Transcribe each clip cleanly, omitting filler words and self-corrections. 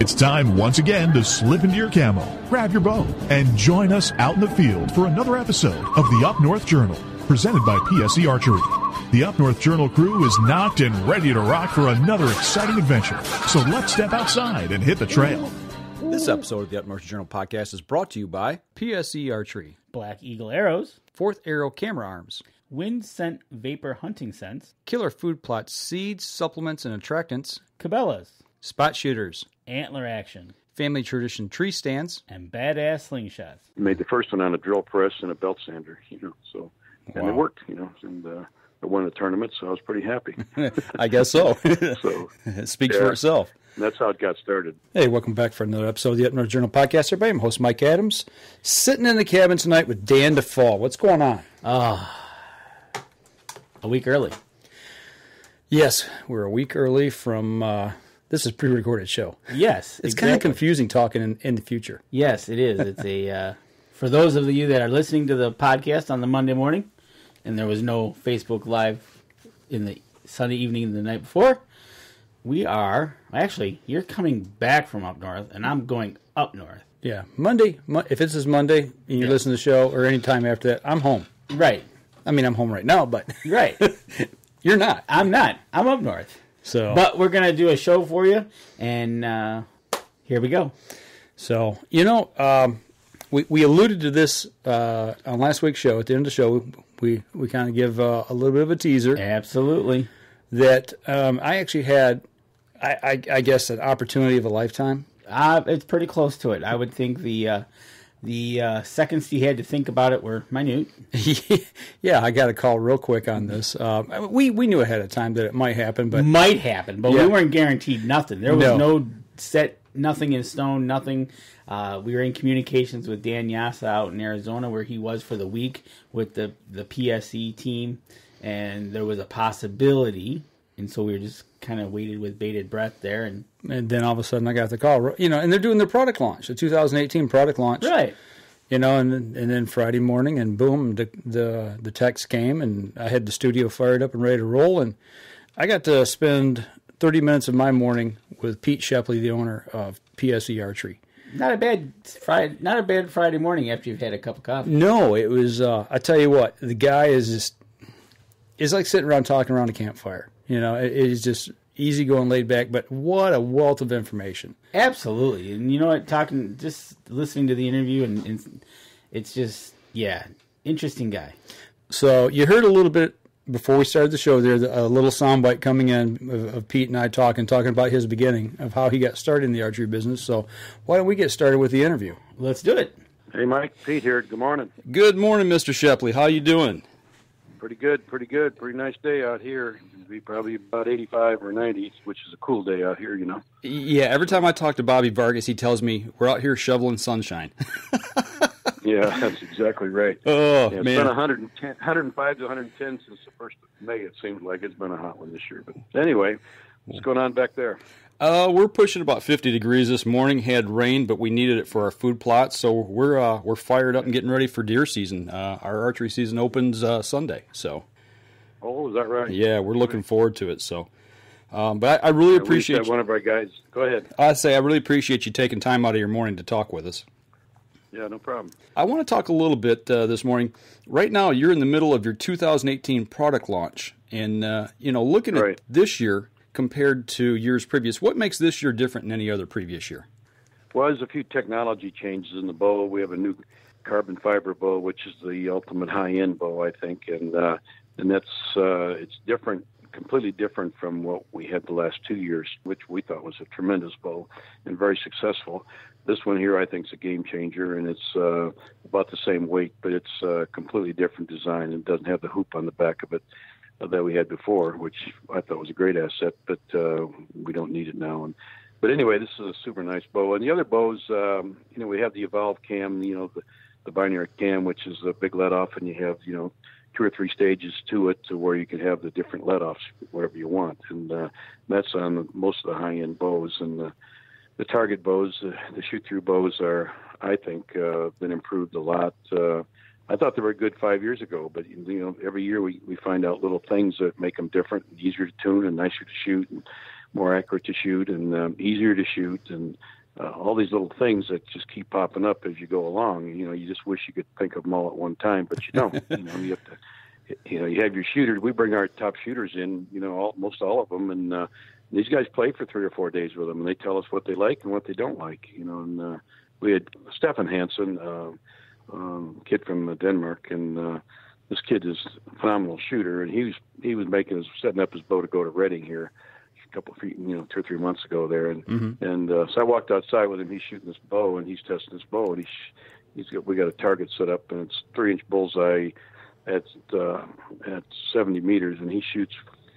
It's time once again to slip into your camo, grab your bow, and join us out in the field for another episode of the Up North Journal, presented by PSE Archery. The Up North Journal crew is knocked and ready to rock for another exciting adventure. So let's step outside and hit the trail. This episode of the Up North Journal podcast is brought to you by PSE Archery, Black Eagle Arrows, Fourth Arrow Camera Arms, Wind Scent Vapor Hunting Scents, Killer Food Plots Seeds, Supplements, and Attractants, Cabela's, Spot Shooters, Antler Action, Family Tradition Tree Stands, and Badass Slingshots. Made the first one on a drill press and a belt sander, so and it worked, and I won the tournament, so I was pretty happy. I guess so. So it speaks for itself. That's how it got started. Hey, welcome back for another episode of the Up North Journal podcast. Everybody, I'm host Mike Adams, sitting in the cabin tonight with Dan DeFall. What's going on? A week early. Yes, we're a week early from. This is a pre-recorded show. Yes, it's kind of confusing talking in the future. Yes, it is. It's a for those of you that are listening to the podcast on the Monday morning, and there was no Facebook Live in the Sunday evening the night before. We are, actually, you're coming back from up north, and I'm going up north. Yeah, Monday, if this is Monday, and you listen to the show, or any time after that, I'm home. Right. I mean, I'm home right now, but... Right. You're not. I'm not. I'm up north. So, but we're going to do a show for you, and here we go. So, we alluded to this on last week's show. At the end of the show, we kind of give a little bit of a teaser. Absolutely. That I actually had... I guess an opportunity of a lifetime. It's pretty close to it. I would think the seconds you had to think about it were minute. Yeah, I got a call real quick on this. We knew ahead of time that it might happen, but we weren't guaranteed nothing. There was no set, nothing in stone, nothing. We were in communications with Dan Yasa out in Arizona, where he was for the week with the PSE team, and there was a possibility. And so we were just kind of waited with bated breath there. And then all of a sudden I got the call, and they're doing their product launch, the 2018 product launch. Right. And then Friday morning, and boom, the text came, and I had the studio fired up and ready to roll. And I got to spend 30 minutes of my morning with Pete Shepley, the owner of PSE Archery. Not a bad Friday morning after you've had a cup of coffee. No, it was, I tell you what, the guy is just, it's like sitting around talking around a campfire. It is just easy going, laid back, but what a wealth of information. Absolutely. And you know what, just listening to the interview, and it's just, interesting guy. So you heard a little bit before we started the show there, a little soundbite coming in of Pete and I talking about his beginning, of how he got started in the archery business. So why don't we get started with the interview? Let's do it. Hey, Mike. Pete here. Good morning. Good morning, Mr. Shepley. How you doing? Pretty good. Pretty nice day out here. It'll be probably about 85 or 90, which is a cool day out here, Yeah, every time I talk to Bobby Vargas, he tells me, we're out here shoveling sunshine. Yeah, that's exactly right. Oh, man. It's been 105 to 110 since the 1st of May. It seems like it's been a hot one this year. But anyway, what's going on back there? We're pushing about 50 degrees this morning. Had rain, but we needed it for our food plot, so we're fired up and getting ready for deer season. Our archery season opens Sunday, so. Oh, is that right? Yeah, we're looking forward to it. So, but I really appreciate one of our guys. Go ahead. I really appreciate you taking time out of your morning to talk with us. Yeah, no problem. I want to talk a little bit this morning. Right now, you're in the middle of your 2018 product launch, and looking at this year compared to years previous, what makes this year different than any other previous year? Well, there's a few technology changes in the bow. We have a new carbon fiber bow, which is the ultimate high-end bow, I think, and that's it's different, completely different from what we had the last 2 years, which we thought was a tremendous bow and very successful. This one here, I think, is a game changer, and it's about the same weight, but it's a completely different design and doesn't have the hoop on the back of it that we had before, which I thought was a great asset, but we don't need it now. But anyway, this is a super nice bow. And the other bows, we have the Evolve cam, the binary cam, which is a big let-off, and you have, 2 or 3 stages to it to where you can have the different let-offs, whatever you want. And that's on most of the high-end bows. And the target bows, the shoot-through bows are, I think, been improved a lot. I thought they were good 5 years ago, but every year we find out little things that make them different, and easier to tune, and nicer to shoot, and more accurate to shoot and easier to shoot, and all these little things that just keep popping up as you go along. You just wish you could think of them all at one time, but you don't. You have to. You have your shooters. We bring our top shooters in. Most all of them, and these guys play for 3 or 4 days with them, and they tell us what they like and what they don't like. And we had Stefan Hansen, kid from Denmark, and this kid is a phenomenal shooter, and he was setting up his bow to go to Reading here a couple of feet, 2 or 3 months ago there, and so I walked outside with him. He's shooting this bow, and he's testing this bow, and we got a target set up, and it's 3-inch bullseye at 70 meters, and he shoots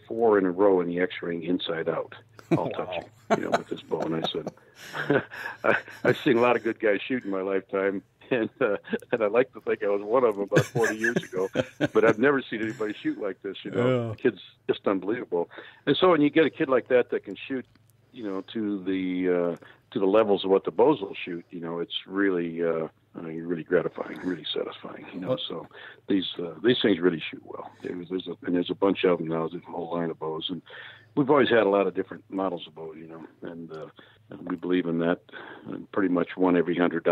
4 in a row in the X-ring inside out, all touching, with this bow. And I said, I've seen a lot of good guys shoot in my lifetime, and I like to think I was one of them about 40 years ago, but I've never seen anybody shoot like this. The kid's just unbelievable. And so when you get a kid like that can shoot, to the levels of what the bows will shoot, it's really really gratifying, really satisfying. So these things really shoot well. There's a bunch of them now. There's a whole line of bows, and we've always had a lot of different models of bows, and we believe in that. And pretty much one every $100,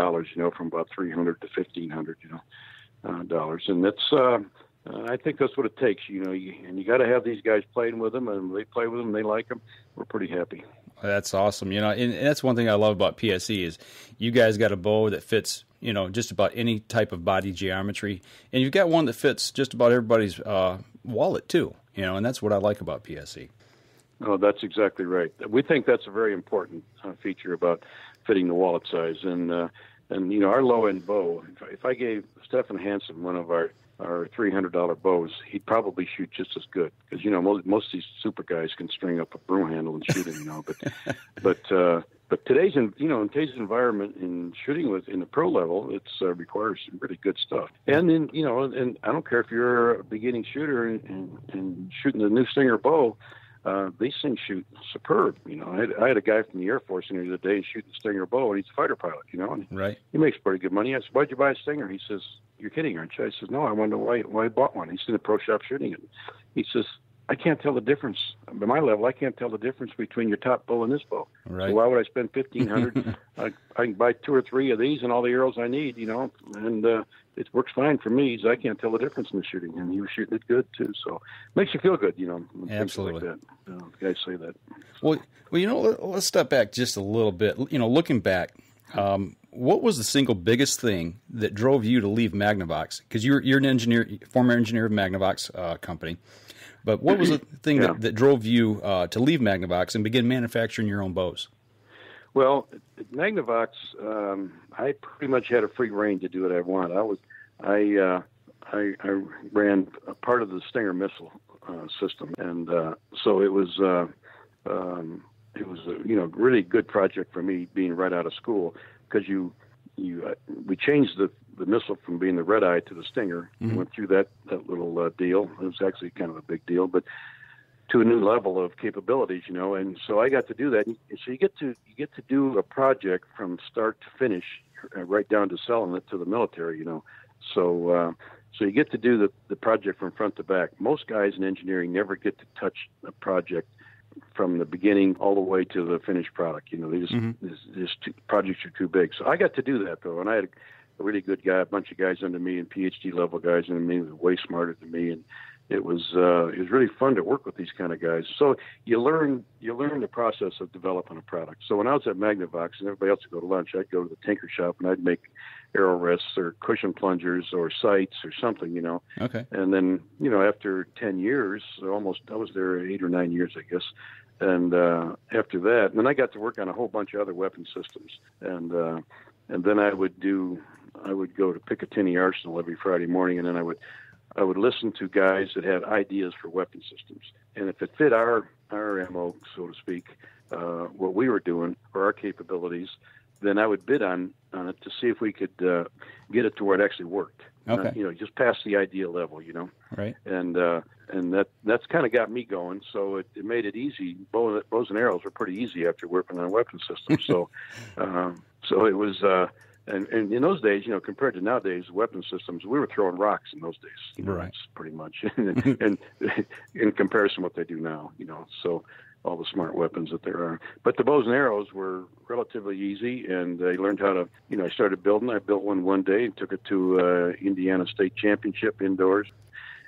from about $300 to $1,500, dollars, and that's. I think that's what it takes, and you got to have these guys playing with them, and they play with them, they like them. We're pretty happy. That's awesome. And that's one thing I love about PSE is you guys got a bow that fits, just about any type of body geometry, and you've got one that fits just about everybody's wallet too, and that's what I like about PSE. Oh, that's exactly right. We think that's a very important feature about fitting the wallet size, and our low-end bow, if I gave Stefan Hansen one of our $300 bows, he'd probably shoot just as good, because most of these super guys can string up a broom handle and shoot it, but today's in today's environment in shooting in the pro level, it's requires some really good stuff. And then and I don't care if you're a beginning shooter and shooting the new Stinger bow. These things shoot superb. I had a guy from the Air Force in here the other day shooting the Stinger bow, and he's a fighter pilot, and right. He makes pretty good money. I said, "Why'd you buy a Stinger?" He says, "You're kidding, aren't you?" I said, "No, I wonder why I bought one." He's in the pro shop shooting it. He says, "I can't tell the difference. At my level, I can't tell the difference between your top bow and this bow. Right. So why would I spend $1,500? I can buy 2 or 3 of these and all the arrows I need, and it works fine for me. So I can't tell the difference in the shooting." And he was shooting it good too. So it makes you feel good, Absolutely. Like that. Guys say that. Well, let's step back just a little bit. Looking back, what was the single biggest thing that drove you to leave Magnavox? Because you're an engineer, former engineer of Magnavox company. But what was the thing that drove you to leave Magnavox and begin manufacturing your own bows? Well, at Magnavox, I pretty much had a free rein to do what I want. I ran a part of the Stinger missile system, and so it was a really good project for me being right out of school, because we changed the missile from being the red eye to the Stinger. Mm-hmm. Went through that little deal. It was actually kind of a big deal, but to a new level of capabilities, and so I got to do that. And so you get to do a project from start to finish, right down to selling it to the military, So you get to do the project from front to back. Most guys in engineering never get to touch a project from the beginning all the way to the finished product. They just projects are too big. So I got to do that though, and I had a really good guy, a bunch of guys under me, and PhD level guys under me, who were way smarter than me, and it was really fun to work with these kind of guys. So you learn the process of developing a product. So when I was at Magnavox and everybody else would go to lunch, I'd go to the tinker shop and I'd make arrow rests or cushion plungers or sights or something, Okay. And then, after 10 years, I was there 8 or 9 years, I guess. And after that, and then I got to work on a whole bunch of other weapon systems. And then I would go to Picatinny Arsenal every Friday morning, and then I would listen to guys that had ideas for weapon systems. And if it fit our MO, so to speak, what we were doing or our capabilities, then I would bid on it to see if we could get it to where it actually worked. Okay. Just past the idea level, Right. And that's kind of got me going. So it made it easy. Bows and arrows were pretty easy after working on a weapon system. So it was. And in those days, compared to nowadays, weapon systems, we were throwing rocks in those days. Right. Pretty much, and in comparison to what they do now, So all the smart weapons that there are. But the bows and arrows were relatively easy, and I learned how to, I started building. I built one day and took it to Indiana State Championship indoors.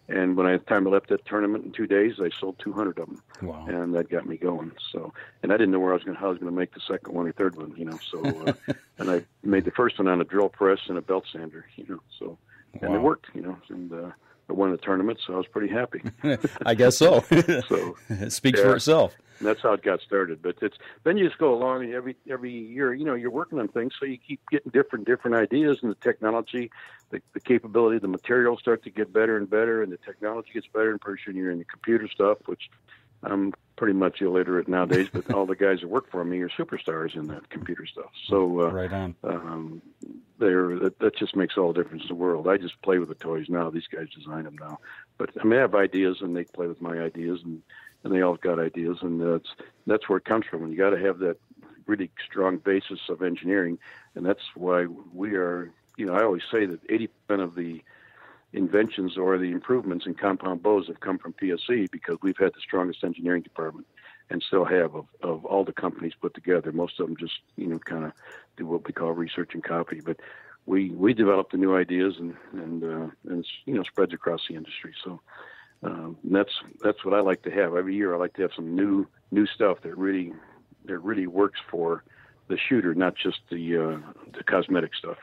And when I had time, I left that tournament in 2 days. I sold 200 of them. Wow. And that got me going. So, and I didn't know how I was going to make the second one or third one, So, and I made the first one on a drill press and a belt sander, So, and it worked, and I won the tournament, so I was pretty happy. I guess so. So it speaks for itself. And that's how it got started. But then you just go along, and every year, you're working on things, so you keep getting different ideas, and the technology, the capability, the materials start to get better and better, and the technology gets better. And pretty soon you're in the computer stuff, which I'm pretty much illiterate nowadays, but all the guys that work for me are superstars in that computer stuff. So right on. That just makes all the difference in the world. I just play with the toys now. These guys design them now. But I have ideas, and they play with my ideas, and they all got ideas, and that's where it comes from. And you got to have that really strong basis of engineering, and that's why we are. I always say that 80% of the inventions or the improvements in compound bows have come from PSE, because we've had the strongest engineering department, and still have of all the companies put together. Most of them just kind of do what we call research and copy, but we develop the new ideas and spreads across the industry. So that's what I like to have every year. I like to have some new stuff that really works for the shooter, not just the cosmetic stuff.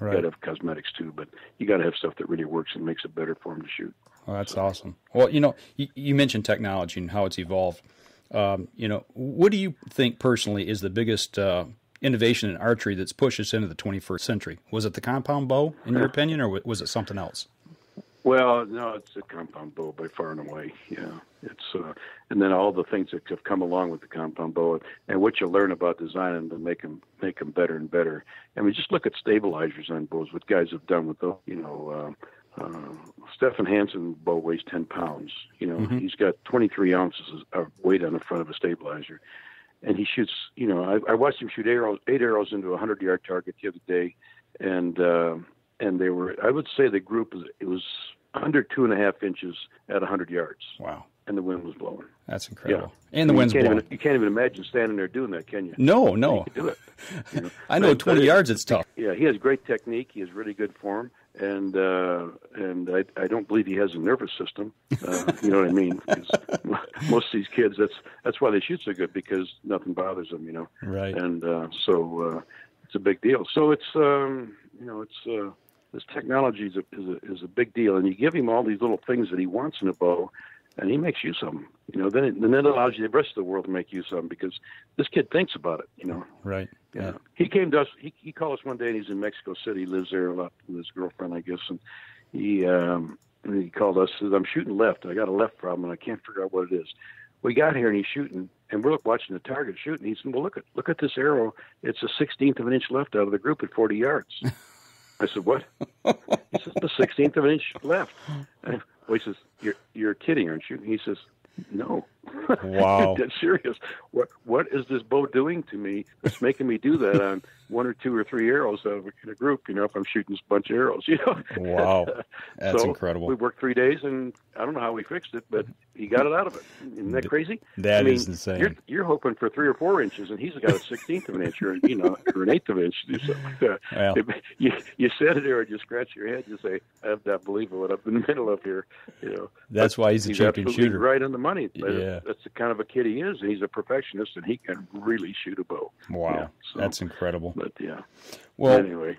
Right. You got to have cosmetics too, but you got to have stuff that really works and makes it better for them to shoot. Well, that's awesome. Well, you mentioned technology and how it's evolved. What do you think personally is the biggest innovation in archery that's pushed us into the 21st century? Was it the compound bow, in your opinion, or was it something else? Well, no, it's a compound bow by far and away. Yeah, it's and then all the things that have come along with the compound bow, and what you learn about designing to make them better and better. And we just look at stabilizers on bows. What guys have done with those, Stefan Hansen's bow weighs 10 pounds. He's got 23 ounces of weight on the front of a stabilizer, and he shoots. I watched him shoot 8 arrows into a 100-yard target the other day, and they were, I would say the group, it was under 2.5 inches at 100 yards. Wow. And the wind was blowing. That's incredible. Yeah. And the wind's blowing. You can't even imagine standing there doing that, can you? No. You can do it. I know 20 yards, it's tough. Yeah, he has great technique. He has really good form. And I don't believe he has a nervous system. You know what I mean? Most of these kids, that's why they shoot so good, because nothing bothers them, Right. And so it's a big deal. So it's, this technology is a big deal, and you give him all these little things that he wants in a bow, and he makes use of them. Then it allows you the rest of the world to make use of them, because this kid thinks about it. Right. Yeah. He came to us. He called us one day, and he's in Mexico City. He lives there a lot with his girlfriend, I guess. And he called us. Says, "I'm shooting left. I got a left problem, and I can't figure out what it is." We got here, and he's shooting, and we're watching the target shooting. He said, "Well, look at this arrow. It's a 1/16 of an inch left out of the group at 40 yards." I said, "What?" He says, "The 1/16 of an inch left." He says, "You're kidding, aren't you?" He says, "No." Wow. That's serious. What is this bow doing to me that's making me do that on 1 or 2 or 3 arrows in a group, if I'm shooting a bunch of arrows, Wow. That's incredible. We worked 3 days, and I don't know how we fixed it, but he got it out of it. Isn't that crazy? That is insane. You're hoping for 3 or 4 inches, and he's got a 1/16 of an inch or an 1/8 of an inch to do something like that. Well. You sit there and you scratch your head and say, "I have not believe what up in the middle of here." That's why he's a champion shooter. Right on the money. Yeah. That's the kind of a kid he is, and he's a perfectionist, and he can really shoot a bow. Wow. Yeah, so, that's incredible. But yeah. Well, anyway.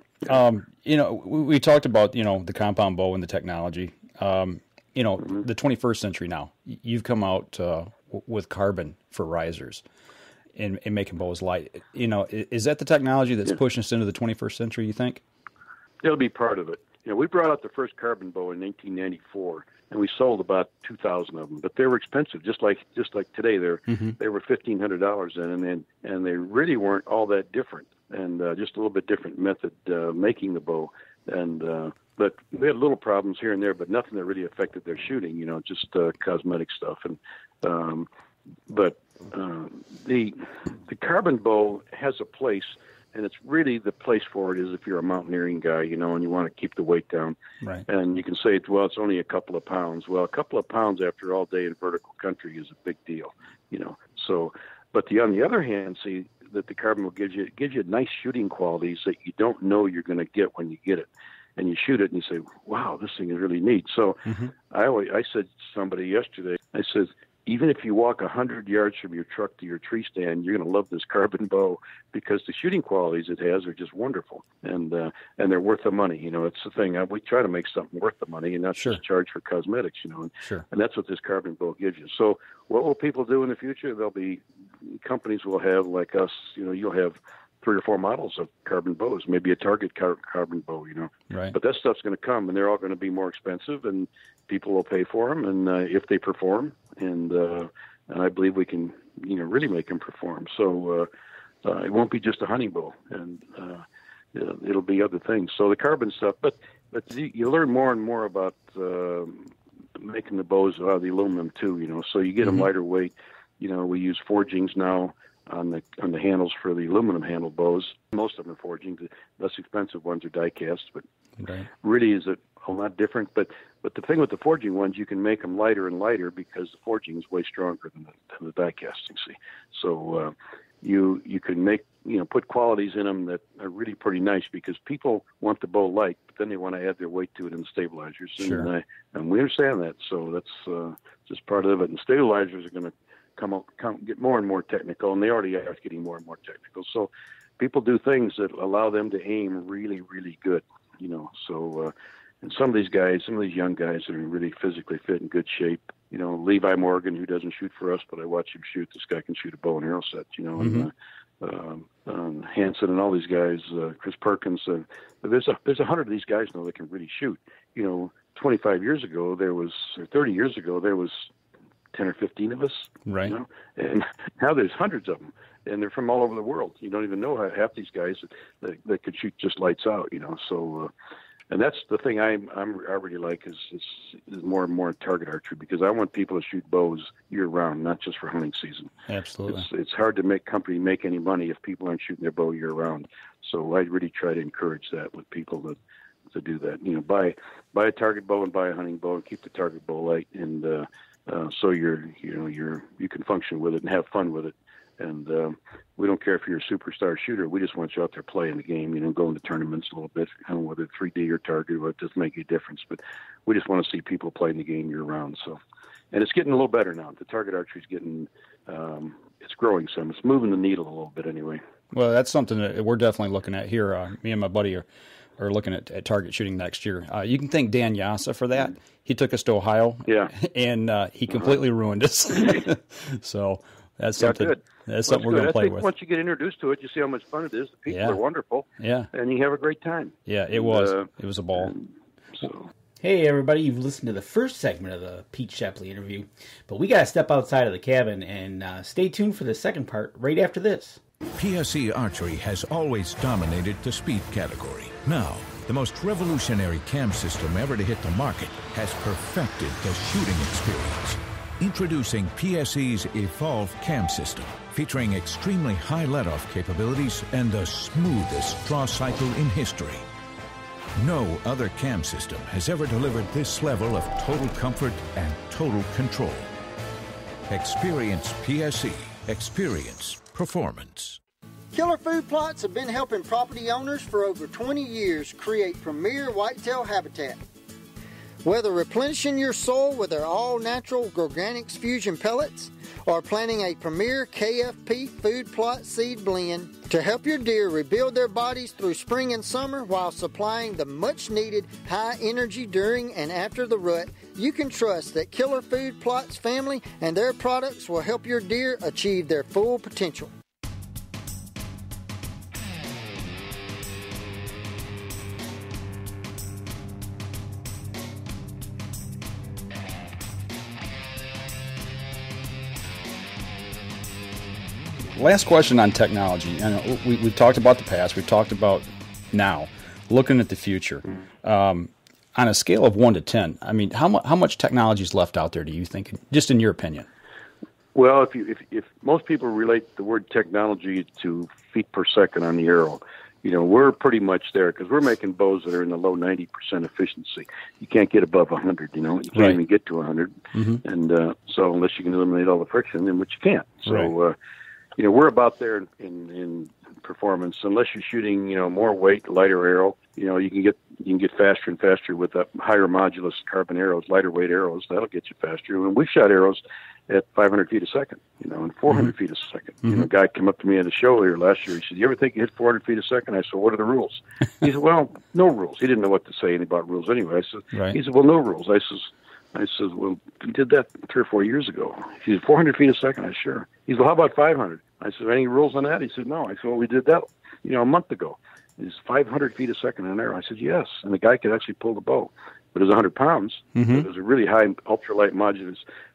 We talked about, the compound bow and the technology. The 21st century now, you've come out with carbon for risers and making bows light. Is that the technology that's pushing us into the 21st century, you think? It'll be part of it. We brought out the first carbon bow in 1994, and we sold about 2,000 of them. But they were expensive, just like today. They were $1,500 then, and they really weren't all that different, and just a little bit different method making the bow. And but we had little problems here and there, but nothing that really affected their shooting. Just cosmetic stuff. And but the carbon bow has a place And it's really the place for it is if you're a mountaineering guy, you know, and you want to keep the weight down. Right. And you can say, well, it's only a couple of pounds. Well, a couple of pounds after all day in vertical country is a big deal, you know. So, but on the other hand, see that the carbon will give you nice shooting qualities that you don't know you're going to get when you get it. And you shoot it and you say, wow, this thing is really neat. So I said to somebody yesterday, I said, even if you walk 100 yards from your truck to your tree stand, you're going to love this carbon bow because the shooting qualities it has are just wonderful. And they're worth the money. You know, it's the thing. We try to make something worth the money and not just charge for cosmetics, you know. And that's what this carbon bow gives you. So what will people do in the future? Companies will have, like us, you know, you'll have 3 or 4 models of carbon bows, maybe a Target carbon bow, you know. Right. But that stuff's going to come, and they're all going to be more expensive, and people will pay for them, and if they perform, and I believe we can, you know, really make them perform. So it won't be just a hunting bow, and it'll be other things. So the carbon stuff, but you learn more and more about making the bows out of the aluminum too, you know. So you get them lighter weight. You know, we use forgings now on the handles for the aluminum handle bows. Most of them are forging. The less expensive ones are die cast, but really is a lot different. But the thing with the forging ones, you can make them lighter and lighter because the forging is way stronger than the die casting. See, so you can make, you know, put qualities in them that are really pretty nice because people want the bow light, but then they want to add their weight to it in the stabilizers, and we understand that. So that's just part of it. And stabilizers are going to get more and more technical, and they already are getting more and more technical. So people do things that allow them to aim really, really good, you know. So and some of these young guys that are really physically fit and good shape, you know, Levi Morgan, who doesn't shoot for us, but I watch him shoot. This guy can shoot a bow and arrow set, you know, and Hanson and all these guys, Chris Perkins. There's 100 of these guys now that can really shoot. You know, 25 years ago, or 30 years ago, there was 10 or 15 of us, right? You know? And now there's hundreds of them, and they're from all over the world. You don't even know half these guys that could shoot just lights out, you know. So, and that's the thing I really like is more and more target archery because I want people to shoot bows year round, not just for hunting season. Absolutely, it's hard to make any money if people aren't shooting their bow year round. So I really try to encourage that with people to do that. You know, buy a target bow and buy a hunting bow and keep the target bow light and. So you can function with it and have fun with it, and we don't care if you're a superstar shooter. We just want you out there playing the game, you know, going to tournaments a little bit, you know, whether 3D or target, it doesn't make any difference. But we just want to see people playing the game year round. So, and it's getting a little better now. The target archery is getting, it's growing some. It's moving the needle a little bit anyway. Well, that's something that we're definitely looking at here. Me and my buddy are looking at target shooting next year. You can thank Dan Yassa for that. He took us to Ohio, and he completely ruined us. So that's something. That's something we're going to play with. Once you get introduced to it, you see how much fun it is. The people are wonderful. Yeah, and you have a great time. Yeah, it was. It was a ball. Hey, everybody! You've listened to the first segment of the Pete Shepley interview, but we got to step outside of the cabin and stay tuned for the second part right after this. PSE Archery has always dominated the speed category. Now, the most revolutionary cam system ever to hit the market has perfected the shooting experience. Introducing PSE's Evolve Cam System, featuring extremely high let-off capabilities and the smoothest draw cycle in history. No other cam system has ever delivered this level of total comfort and total control. Experience PSE. Experience performance. Killer Food Plots have been helping property owners for over 20 years create premier whitetail habitat. Whether replenishing your soil with their all-natural Organics Fusion pellets or planting a premier KFP food plot seed blend to help your deer rebuild their bodies through spring and summer while supplying the much-needed high energy during and after the rut, you can trust that Killer Food Plots family and their products will help your deer achieve their full potential. Last question on technology. And we've talked about the past. We've talked about now. Looking at the future. On a scale of 1 to 10, I mean, how much technology is left out there, do you think, just in your opinion? Well, if most people relate the word technology to feet per second on the arrow, we're pretty much there because we're making bows that are in the low 90% efficiency. You can't get above 100, you can't even get to 100. Mm-hmm. And so unless you can eliminate all the friction, then which you can't. So, we're about there in performance. Unless you're shooting, more weight, lighter arrow, you can get faster and faster with higher modulus carbon arrows, lighter weight arrows. That'll get you faster. And we've shot arrows at 500 feet a second, and 400 feet a second. Mm-hmm. A guy came up to me at a show here last year. He said, "You ever think you hit 400 feet a second?" I said, "What are the rules?" He said, "Well, no rules." He didn't know what to say about rules anyway. He said, "Well, no rules." I said, "Well, you did that 3 or 4 years ago." He said, 400 feet a second. I said, "Sure." He said, "Well, how about 500? I said, "Any rules on that?" He said, "No." I said, "Well, we did that, a month ago." It's 500 feet a second in an arrow. I said, "Yes." And the guy could actually pull the bow. But it was 100 pounds. Mm-hmm. It was a really high, ultralight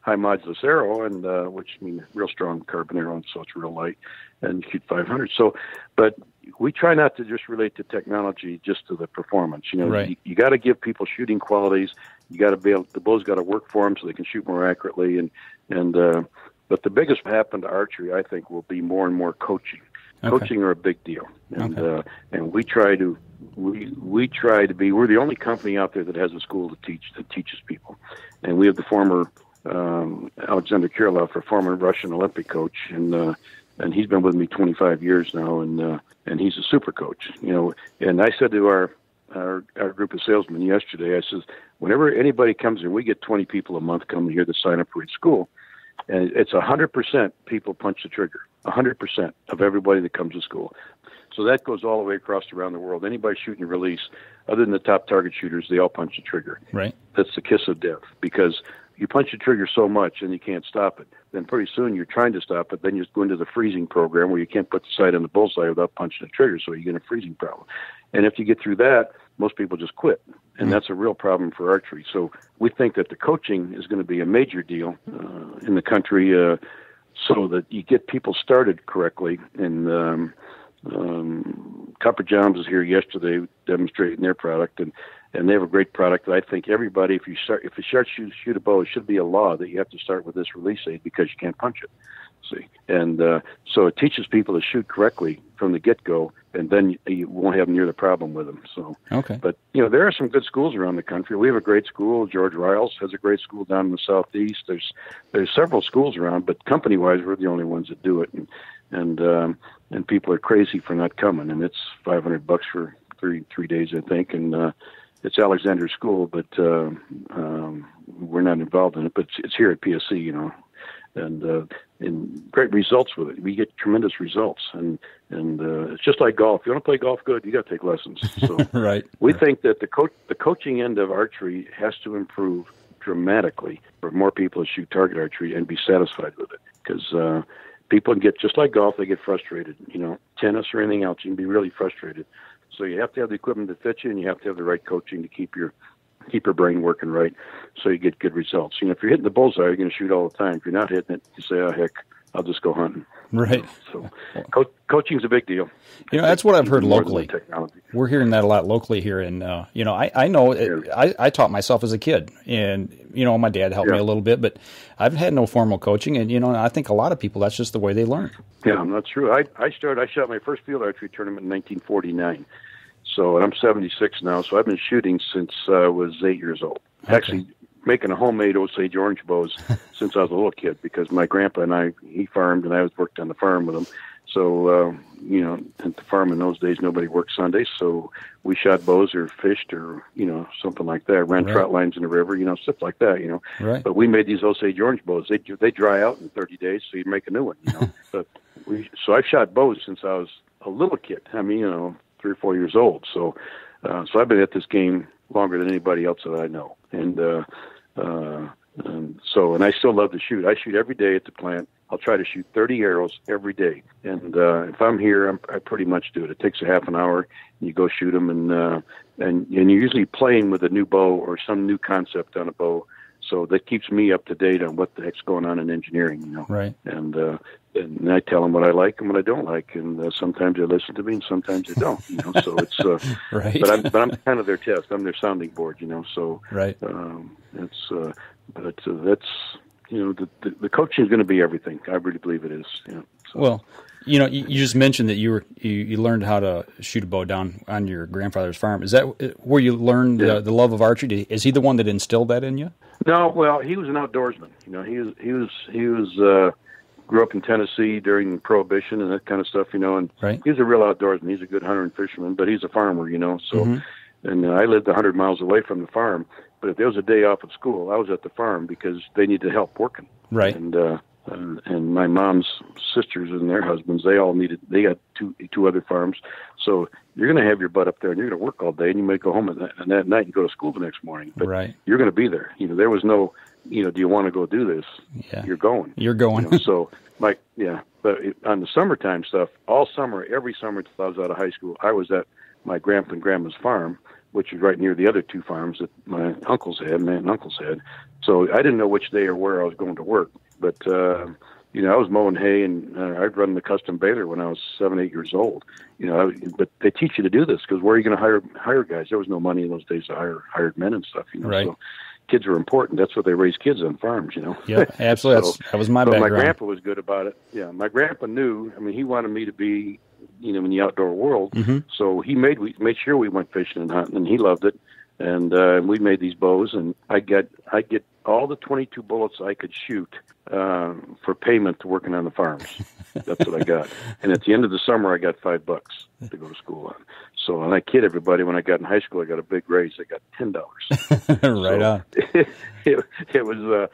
high modulus arrow, and which means real strong carbon arrow, and so it's real light, and you shoot 500. So, but we try not to just relate to technology just to the performance. You got to give people shooting qualities. You got to be able, the bow's got to work for them so they can shoot more accurately. But the biggest happen to archery, I think, will be more and more coaching. Okay. Coaching are a big deal, and we try to be. We're the only company out there that has a school that teaches people, and we have the former Alexander Kirilov, a former Russian Olympic coach, and he's been with me 25 years now, and he's a super coach. And I said to our group of salesmen yesterday, I said, whenever anybody comes in, we get 20 people a month coming here to sign up for each school. And it's 100% people punch the trigger, 100% of everybody that comes to school. So that goes all the way around the world. Anybody shooting a release, other than the top target shooters, they all punch the trigger. Right. That's the kiss of death, because you punch the trigger so much and you can't stop it. Then pretty soon you're trying to stop it. Then you go into the freezing program where you can't put the sight on the bullseye without punching the trigger, so you get a freezing problem. And if you get through that, most people just quit. And that's a real problem for archery. So we think that the coaching is going to be a major deal in the country, so that you get people started correctly. And Copper Johns was here yesterday demonstrating their product, and they have a great product that I think everybody, if you start shoot a bow, it should be a law that you have to start with this release aid because you can't punch it. See, and so it teaches people to shoot correctly from the get-go, and then you won't have near the problem with them. So, but there are some good schools around the country. We have a great school. George Riles has a great school down in the southeast. There's several schools around, but company-wise, we're the only ones that do it, and people are crazy for not coming. And it's $500 for three days, I think, and it's Alexander's school, but we're not involved in it. But it's here at PSE, and great results with it. We get tremendous results, and it's just like golf. If you want to play golf good, you got to take lessons. So we think that the coaching end of archery has to improve dramatically for more people to shoot target archery and be satisfied with it, because people get, just like golf, they get frustrated. Tennis or anything else, you can be really frustrated. So you have to have the equipment that fits you, and you have to have the right coaching to keep your brain working right, so you get good results. If you're hitting the bullseye, you're going to shoot all the time. If you're not hitting it, you say, "Oh heck, I'll just go hunting." Right. So coaching's a big deal. That's what I've heard locally. We're hearing that a lot locally here, and I know I taught myself as a kid, and my dad helped me a little bit, but I've had no formal coaching, and I think a lot of people, that's just the way they learn. Yeah, that's true. I shot my first field archery tournament in 1949. So, and I'm 76 now, so I've been shooting since I was 8 years old. Okay. Actually, making a homemade Osage orange bows since I was a little kid, because my grandpa and he farmed, and I worked on the farm with him. So, at the farm in those days, nobody worked Sundays, so we shot bows or fished or, something like that. Ran trout lines in the river, stuff like that, Right. But we made these Osage orange bows. They dry out in 30 days, so you make a new one, But so I've shot bows since I was a little kid. 3 or 4 years old. So I've been at this game longer than anybody else that I know. And I still love to shoot. I shoot every day at the plant. I'll try to shoot 30 arrows every day. And if I'm here, I pretty much do it. It takes a half an hour. You go shoot them, and you're usually playing with a new bow or some new concept on a bow. So that keeps me up to date on what the heck's going on in engineering, Right. And I tell them what I like and what I don't like, and sometimes they listen to me, and sometimes they don't, So it's right. But I'm kind of their test. I'm their sounding board, So right. That's the coaching is going to be everything. I really believe it is. So. Well, you just mentioned that you learned how to shoot a bow down on your grandfather's farm. Is that where you learned the love of archery? Is he the one that instilled that in you? No, well, he was an outdoorsman. He was grew up in Tennessee during Prohibition and that kind of stuff. And right. He's a real outdoorsman. He's a good hunter and fisherman, but he's a farmer. So, and I lived 100 miles away from the farm. But if there was a day off at school, I was at the farm because they needed help working. Right. And my mom's sisters and their husbands, they got two other farms. So you're going to have your butt up there and you're going to work all day and you may go home and that night and go to school the next morning. But right. You're going to be there. There was no, do you want to go do this? Yeah. You're going. So but on the summertime stuff, all summer, every summer until I was out of high school, I was at my grandpa and grandma's farm, which is right near the other two farms that my aunt and uncles had. So I didn't know which day or where I was going to work. But, I was mowing hay and I'd run the custom baler when I was 7, 8 years old. But they teach you to do this because where are you going to hire guys? There was no money in those days to hire hired men and stuff, Right. So kids were important. That's what they raise kids on farms, Yeah, absolutely. That was my background. My grandpa was good about it. Yeah, my grandpa knew. He wanted me to be, in the outdoor world. Mm-hmm. So he made sure we went fishing and hunting, and he loved it. And we made these bows, and I get all the 22 bullets I could shoot for payment to working on the farms. That's what I got. And at the end of the summer, I got $5 to go to school on. So, and I kid everybody, when I got in high school, I got a big raise. I got $10. Right on. It was.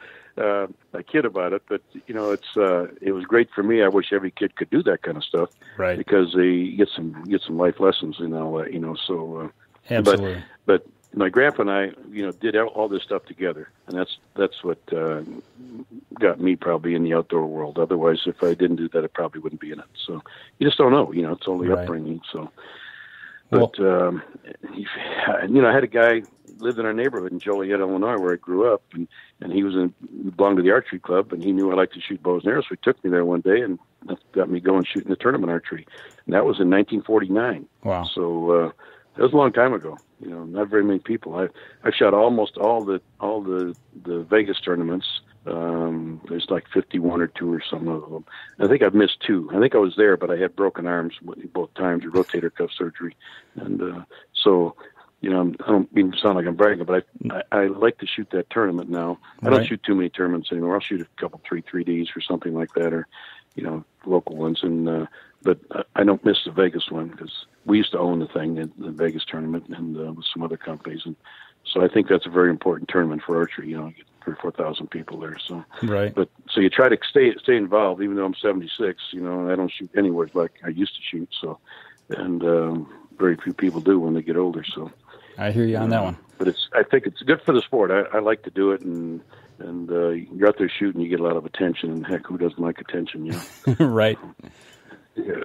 I kid about it, but it was great for me. I wish every kid could do that kind of stuff, right? Because they get some life lessons and all that, So, absolutely. But my grandpa and I, did all this stuff together, and that's what got me probably in the outdoor world. Otherwise, if I didn't do that, I probably wouldn't be in it. So you just don't know, It's only right. upbringing. So, but I had a guy lived in our neighborhood in Joliet, Illinois, where I grew up, and he belonged to the archery club, and he knew I liked to shoot bows and arrows, so he took me there one day, and that got me going shooting the tournament archery, and that was in 1949. Wow! So that was a long time ago. Not very many people. I've shot almost all the Vegas tournaments. There's like 51 or 2 or something of them. I think I've missed 2. I think I was there, but I had broken arms both times, rotator cuff surgery, and so. I don't mean to sound like I'm bragging, but I like to shoot that tournament now. I don't shoot too many tournaments anymore. I'll shoot a couple 3Ds or something like that, or local ones. And but I don't miss the Vegas one because we used to own the thing, the Vegas tournament, and with some other companies. And so I think that's a very important tournament for archery. You get 3,000 or 4,000 people there. So right. But so you try to stay involved, even though I'm 76. I don't shoot anywhere like I used to shoot. So, and very few people do when they get older. So. I hear you on that one. But I think it's good for the sport. I like to do it, and you're out there shooting, you get a lot of attention, and heck, who doesn't like attention, Right. Yeah.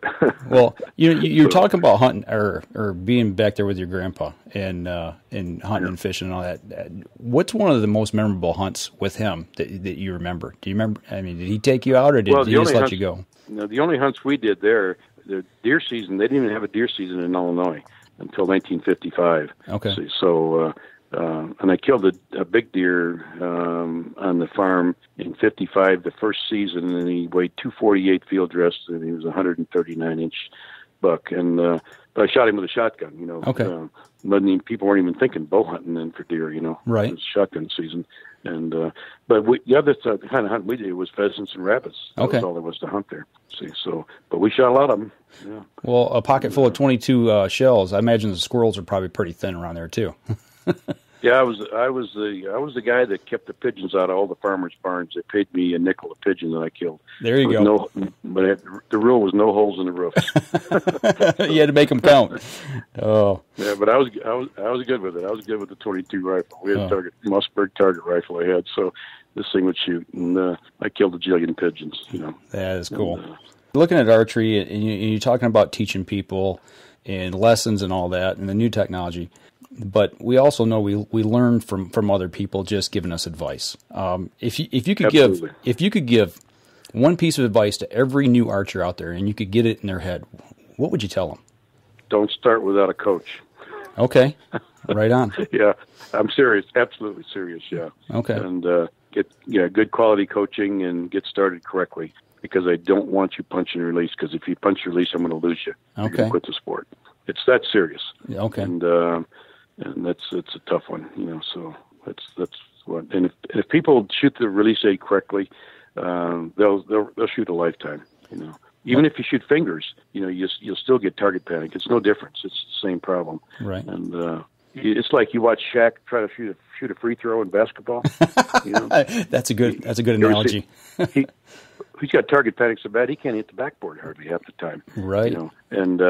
Well, you're talking about hunting or being back there with your grandpa and hunting and fishing and all that. What's one of the most memorable hunts with him that you remember? Do you remember? Did he take you out, or did he just let you go? No, the only hunts we did there, the deer season, they didn't even have a deer season in Illinois until 1955. Okay. So and I killed a big deer on the farm in 55, the first season, and he weighed 248 field dress, and he was a 139-inch buck. And but I shot him with a shotgun. Okay. People weren't even thinking bow hunting then for deer. Right. It was shotgun season. And but the other kind of hunt we did was pheasants and rabbits. That was all there was to hunt there. But we shot a lot of them. Yeah. Well, a pocket full of 22 shells. I imagine the squirrels are probably pretty thin around there too. Yeah, I was the guy that kept the pigeons out of all the farmers' barns. They paid me a nickel a pigeon that I killed. There you go. But the rule was no holes in the roof. You had to make them count. Oh. Yeah, but I was good with it. I was good with the 22 rifle. We had a Mossberg target rifle I had, so this thing would shoot, and I killed a jillion pigeons. That is cool. Looking at archery, and you're talking about teaching people and lessons and all that, and the new technology. But we also know we learn from other people just giving us advice. If you could give one piece of advice to every new archer out there, and you could get it in their head, what would you tell them? Don't start without a coach. Okay, right on. Yeah, I'm serious, absolutely serious. Yeah. Okay. And good quality coaching and get started correctly, because I don't want you punch and release, because if you punch and release, I'm going to lose you. Okay. You're going to quit the sport. It's that serious. Okay. And it's a tough one, so that's what, and if people shoot the release aid correctly, they'll shoot a lifetime, Even if you shoot fingers, you'll still get target panic. It's no difference. It's the same problem. Right. And it's like you watch Shaq try to shoot a free throw in basketball. That's a good analogy. He's got target panic so bad he can't hit the backboard hardly half the time. Right. And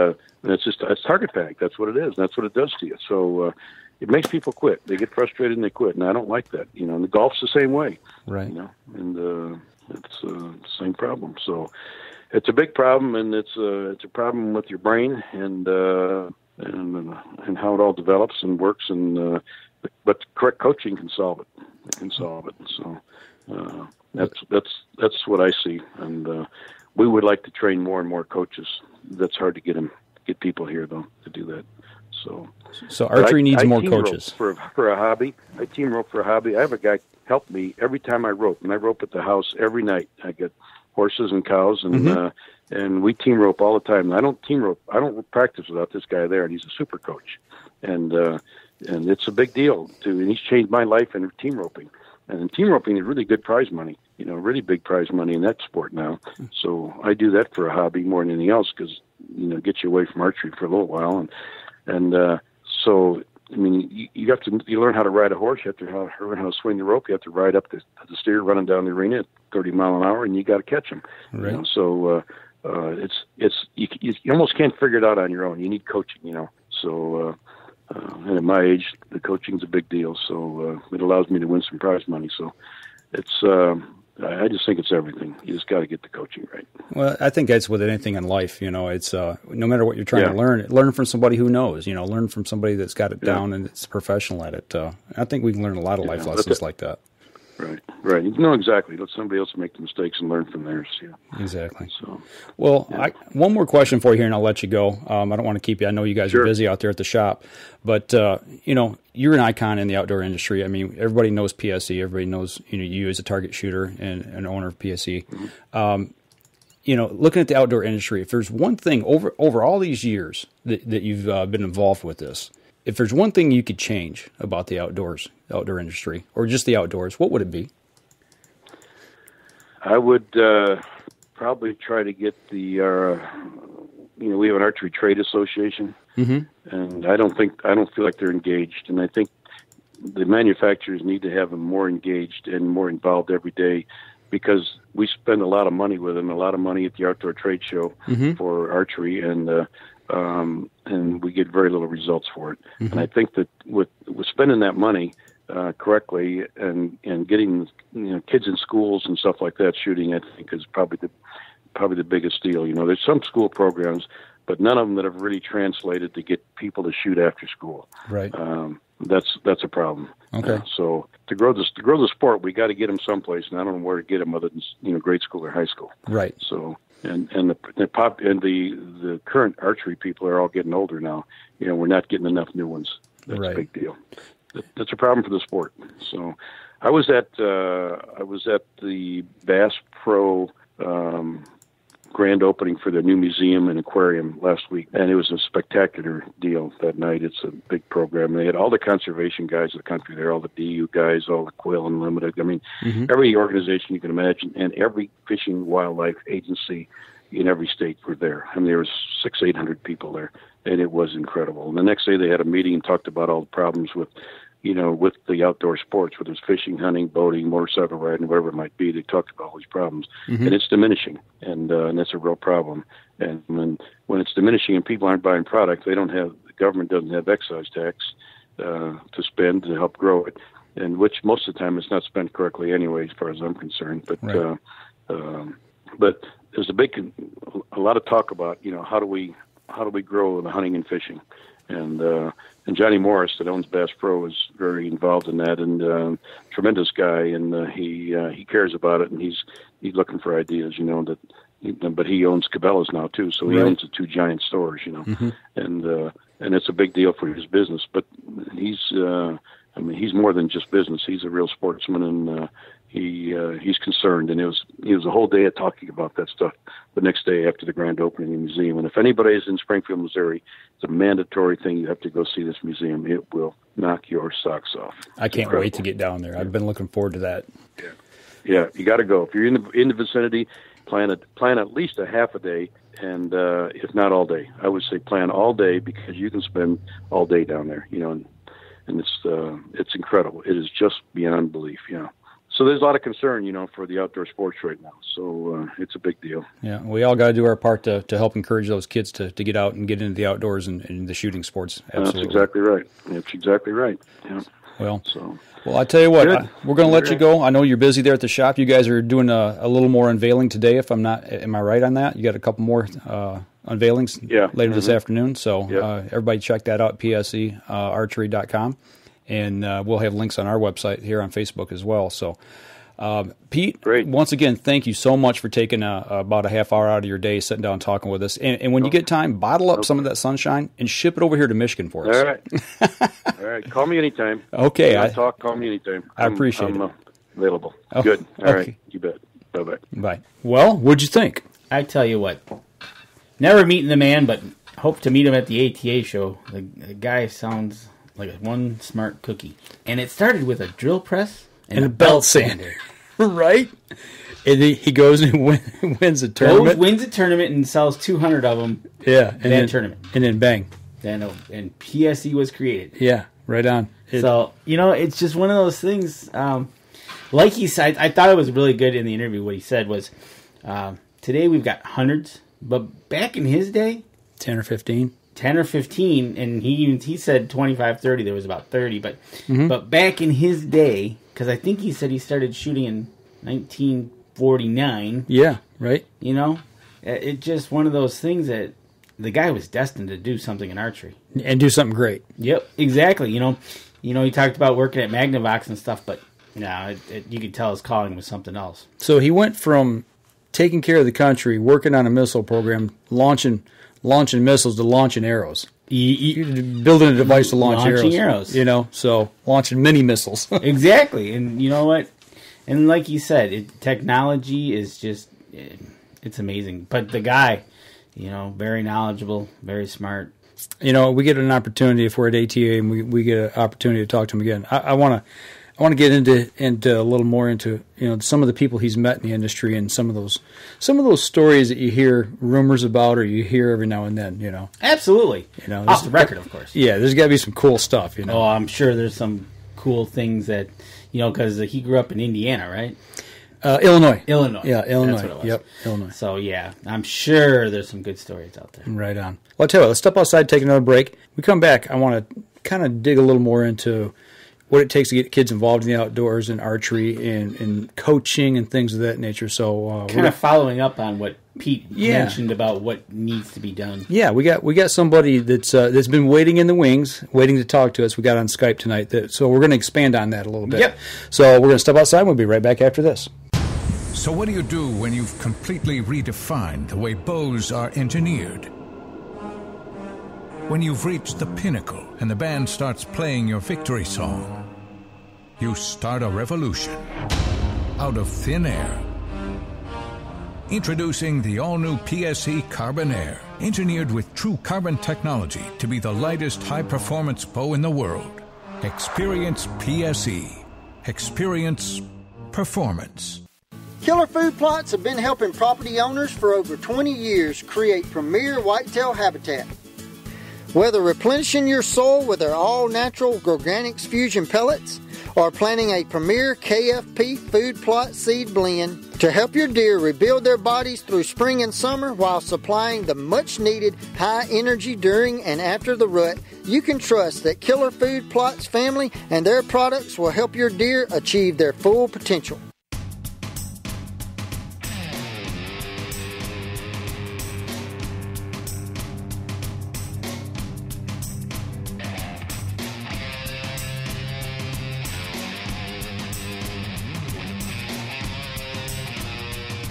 it's target panic. That's what it is. That's what it does to you. So it makes people quit. They get frustrated and they quit. And I don't like that. And the golf's the same way. Right. And it's the same problem. So it's a big problem, and it's a problem with your brain and how it all develops and works. And but correct coaching can solve it. It can solve it. So that's what I see. And we would like to train more and more coaches. That's hard to get people here though to do that. So archery needs more coaches for a hobby. I team rope for a hobby. I have a guy help me every time I rope, and I rope at the house every night. I get horses and cows, and and we team rope all the time. And I don't team rope. I don't practice without this guy there, and he's a super coach, and it's a big deal too. And he's changed my life in team roping. And in team roping is really good prize money. Really big prize money in that sport now. So I do that for a hobby more than anything else, because it gets you away from archery for a little while, and so. I mean, you learn how to ride a horse. You have to learn how to swing the rope. You have to ride up the steer running down the arena at 30 mile an hour, and you got to catch him. Right. So you almost can't figure it out on your own. You need coaching. So and at my age, the coaching's a big deal. So it allows me to win some prize money. So it's I just think it's everything. You just got to get the coaching right. Well, I think that's with anything in life. It's no matter what you're trying to learn from somebody who knows. Learn from somebody that's got it down and is professional at it. I think we can learn a lot of life lessons like that. Right. No, exactly. Let somebody else make the mistakes and learn from theirs. Yeah. Exactly. So, well, one more question for you here, and I'll let you go. I don't want to keep you. I know you guys are busy out there at the shop, but you're an icon in the outdoor industry. I mean, everybody knows PSE. Everybody knows you as a target shooter and an owner of PSE. Looking at the outdoor industry, if there's one thing over all these years that you've been involved with this, if there's one thing you could change about the outdoor industry, or just the outdoors, what would it be? I would probably try to get we have an archery trade association, and I don't feel like they're engaged, and I think the manufacturers need to have them more engaged and more involved every day, because we spend a lot of money with them, a lot of money at the outdoor trade show for archery, and we get very little results for it. And I think that with spending that money correctly and getting kids in schools and stuff like that shooting, I think is probably the biggest deal. There's some school programs, but none of them that have really translated to get people to shoot after school. Right. That's a problem. Okay. So to grow the sport, we got to get them someplace, and I don't know where to get them other than grade school or high school. Right. So and the current archery people are all getting older now. We're not getting enough new ones. That's a big deal. That's a problem for the sport. So I was at the Bass Pro grand opening for the new museum and aquarium last week, and it was a spectacular deal that night. It's a big program. They had all the conservation guys of the country there, all the DU guys, all the Quail Unlimited. I mean, every organization you can imagine, and every fishing wildlife agency in every state were there. I mean, there was 600-800 people there, and it was incredible. And the next day they had a meeting and talked about all the problems with the outdoor sports, whether it's fishing, hunting, boating, motorcycle riding, whatever it might be. They talked about all these problems, and it's diminishing, and that's a real problem. And when it's diminishing and people aren't buying product, the government doesn't have excise tax to spend to help grow it, and which most of the time it's not spent correctly anyway, as far as I'm concerned. But but there's a lot of talk about how do we grow the hunting and fishing. And Johnny Morris, that owns Bass Pro, is very involved in that, and tremendous guy, and he cares about it, and he's looking for ideas, but he owns Cabela's now too, so he owns the two giant stores, and it's a big deal for his business. But he's more than just business. He's a real sportsman, he's concerned, and it was a whole day of talking about that stuff the next day after the grand opening of the museum. And if anybody is in Springfield, Missouri, it's a mandatory thing. You have to go see this museum. It will knock your socks off. I can't wait to get down there. I've been looking forward to that. Yeah, you got to go. If you're in the vicinity, plan at least a half a day, and if not all day. I would say plan all day, because you can spend all day down there. And it's incredible. It is just beyond belief. So there's a lot of concern, for the outdoor sports right now. So it's a big deal. Yeah, we all got to do our part to help encourage those kids to get out and get into the outdoors and the shooting sports. Absolutely. That's exactly right. That's exactly right. Yeah. Well, I tell you what, we're going to let you go. I know you're busy there at the shop. You guys are doing a little more unveiling today, am I right on that? You got a couple more unveilings later this afternoon. So everybody check that out, PSEarchery.com. And we'll have links on our website here on Facebook as well. So, Pete, once again, thank you so much for taking about a half hour out of your day, sitting down and talking with us. And when you get time, bottle up some of that sunshine and ship it over here to Michigan for us. All right. All right. Call me anytime. Okay. Call me anytime. I appreciate it. I'm available. Oh, good. All right. You bet. Bye-bye. Bye. Well, what'd you think? I tell you what, never meeting the man, but hope to meet him at the ATA show. The guy sounds like one smart cookie. And it started with a drill press and a belt sander. Right? And he goes and wins a tournament. Wins a tournament and sells 200 of them. Yeah. And then tournament. And then bang. And PSE was created. Yeah, right on. So, it's just one of those things. Like he said, I thought it was really good in the interview. What he said was, today we've got hundreds, but back in his day, 10 or 15, and he said 25, 30. There was about 30, but back in his day, because I think he said he started shooting in 1949. Yeah, right. It's just one of those things that the guy was destined to do something in archery and do something great. Yep, exactly. He talked about working at Magnavox and stuff, but no, you could tell his calling was something else. So he went from taking care of the country, working on a missile program, launching missiles to launching arrows. Building a device to launch arrows. So launching mini missiles. Exactly. And you know what? And like you said, technology is just, it's amazing. But the guy, very knowledgeable, very smart. We get an opportunity if we're at ATA and we get an opportunity to talk to him again. I want to get into a little more into some of the people he's met in the industry and some of those stories that you hear rumors about or you hear every now and then. Absolutely. Off the record, of course. Yeah, there's got to be some cool stuff. Oh, I'm sure there's some cool things that because he grew up in Indiana, right? Illinois. Yeah, Illinois. That's what it was. Yep, Illinois. So yeah, I'm sure there's some good stories out there. Right on. Well, I'll tell you what, let's step outside, take another break. When we come back, I want to kind of dig a little more into what it takes to get kids involved in the outdoors and archery and coaching and things of that nature. So kind of following up on what Pete mentioned about what needs to be done. Yeah, we got somebody that's been waiting in the wings, waiting to talk to us. We got on Skype tonight, so we're going to expand on that a little bit. Yep. So we're going to step outside. We'll be right back after this. So what do you do when you've completely redefined the way bows are engineered? When you've reached the pinnacle and the band starts playing your victory song, you start a revolution out of thin air. Introducing the all-new PSE Carbon Air, engineered with true carbon technology to be the lightest high-performance bow in the world. Experience PSE. Experience performance. Killer Food Plots have been helping property owners for over 20 years create premier whitetail habitat. Whether replenishing your soil with their all-natural Organics Fusion pellets or planting a premier KFP food plot seed blend to help your deer rebuild their bodies through spring and summer while supplying the much-needed high energy during and after the rut, you can trust that Killer Food Plots family and their products will help your deer achieve their full potential.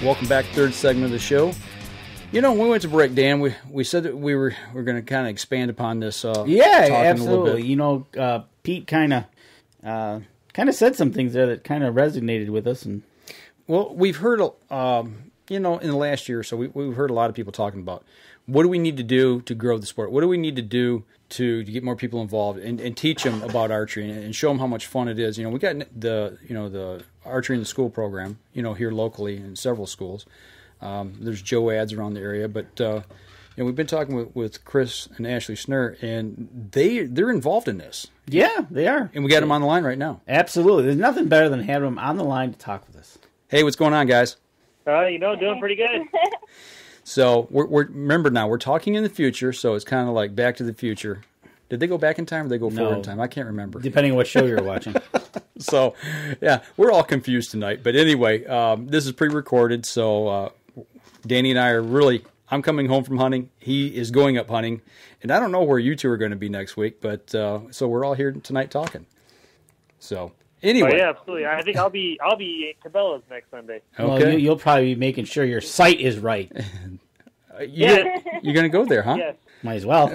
Welcome back, third segment of the show. When we went to break, Dan, we said that we were going to kind of expand upon this. Yeah, absolutely. Pete kind of kind of said some things there that kind of resonated with us. And well, we've heard, in the last year or so, we've heard a lot of people talking about what do we need to do to grow the sport? What do we need to do to get more people involved and teach them about archery and show them how much fun it is? We got the archery in the school program, here locally in several schools. There's JOADs around the area, but we've been talking with Chris and Ashley Schnur, and they're involved in this. Yeah, they are. And we got them on the line right now. Absolutely. There's nothing better than having them on the line to talk with us. Hey, what's going on, guys? Doing pretty good. So remember now, we're talking in the future, so it's kind of like Back to the Future. Did they go back in time or did they go forward in time? I can't remember. Depending on what show you're watching. So, yeah, we're all confused tonight. But anyway, this is pre-recorded, so Danny and I I'm coming home from hunting. He is going up hunting. And I don't know where you two are going to be next week, but so we're all here tonight talking. So, anyway. Oh, yeah, absolutely. I think I'll be at Cabela's next Sunday. Okay. Well, you'll probably be making sure your site is right. You're going to go there, huh? Yes. Might as well.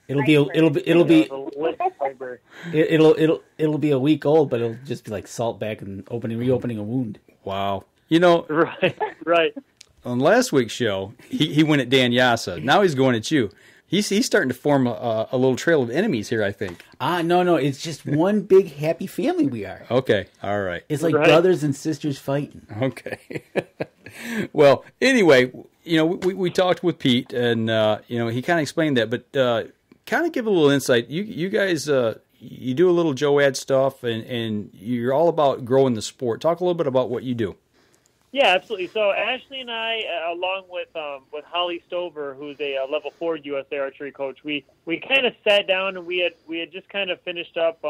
It'll be a week old, but it'll just be like salt back and reopening a wound. Wow. Right. On last week's show, he went at Dan Yassa. Now he's going at you. He's starting to form a little trail of enemies here, I think. No, it's just one big happy family we are. Okay, all right. It's like brothers and sisters fighting. Okay. Well, anyway, we talked with Pete, and he kind of explained that, but kind of give a little insight. You guys, you do a little JOAD stuff, and you're all about growing the sport. Talk a little bit about what you do. Yeah, absolutely. So Ashley and I, along with Holly Stover, who's a level 4 USA archery coach, we kind of sat down and we had just kind of finished up.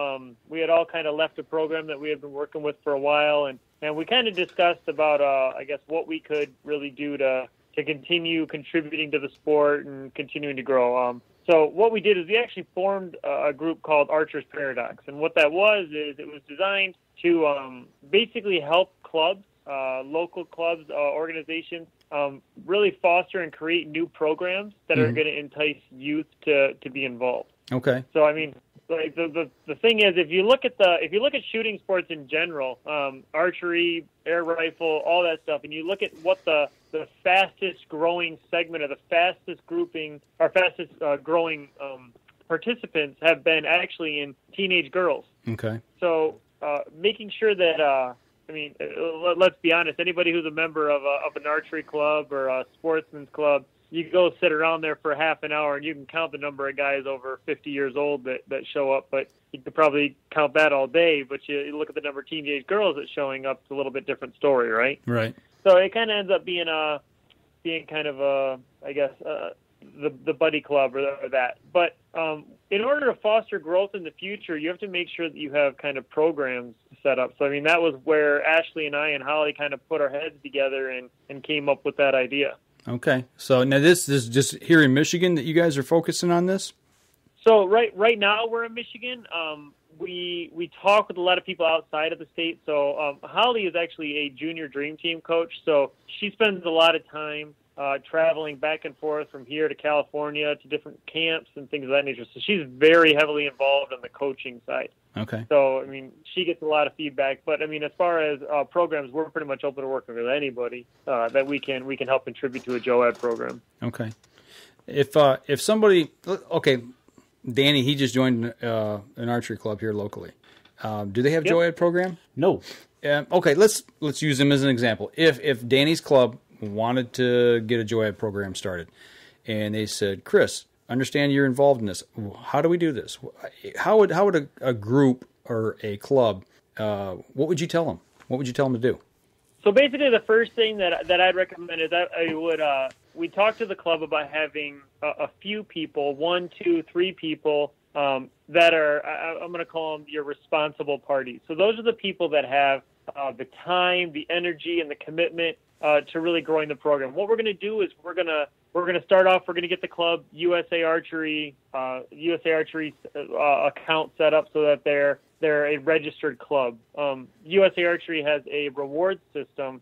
We had all kind of left a program that we had been working with for a while, and we kind of discussed about I guess what we could really do to continue contributing to the sport and continuing to grow. So what we did is we actually formed a group called Archer's Paradox, and what that was is it was designed to basically help clubs. Local clubs, organizations, really foster and create new programs that are going to entice youth to be involved. Okay. So I mean, like the thing is, if you look at shooting sports in general, archery, air rifle, all that stuff, and you look at what the fastest growing segment or the fastest grouping or fastest growing participants have been actually in teenage girls. Okay. So making sure that. Let's be honest. Anybody who's a member of an archery club or a sportsman's club, you go sit around there for half an hour and you can count the number of guys over 50 years old that show up. But you could probably count that all day. But you look at the number of teenage girls that's showing up, it's a little bit different story, right? Right. So it kind of ends up being kind of the buddy club or that. But in order to foster growth in the future, you have to make sure that you have kind of programs set up. So, I mean, that was where Ashley and I and Holly kind of put our heads together and came up with that idea. Okay. So now this is just here in Michigan that you guys are focusing on this? So right now we're in Michigan. We talk with a lot of people outside of the state. So Holly is actually a junior dream team coach. So she spends a lot of time traveling back and forth from here to California to different camps and things of that nature. So she's very heavily involved on the coaching side. Okay. So, I mean, she gets a lot of feedback. But, I mean, as far as programs, we're pretty much open to working with anybody that we can help contribute to a JOAD program. Okay. If somebody, okay, Danny, he just joined an archery club here locally. Do they have JOAD program? No. Okay, let's use him as an example. If Danny's club wanted to get a JOAD program started, and they said, Chris, understand you're involved in this. How do we do this? How would a group or a club, what would you tell them? What would you tell them to do? So basically the first thing that I'd recommend is we talk to the club about having a few people, 1, 2, 3 people that are, I'm going to call them your responsible parties. So those are the people that have the time, the energy, and the commitment to really growing the program. What we're going to do is we're going to start off. We're going to get the club USA Archery account set up so that they're a registered club. USA Archery has a reward system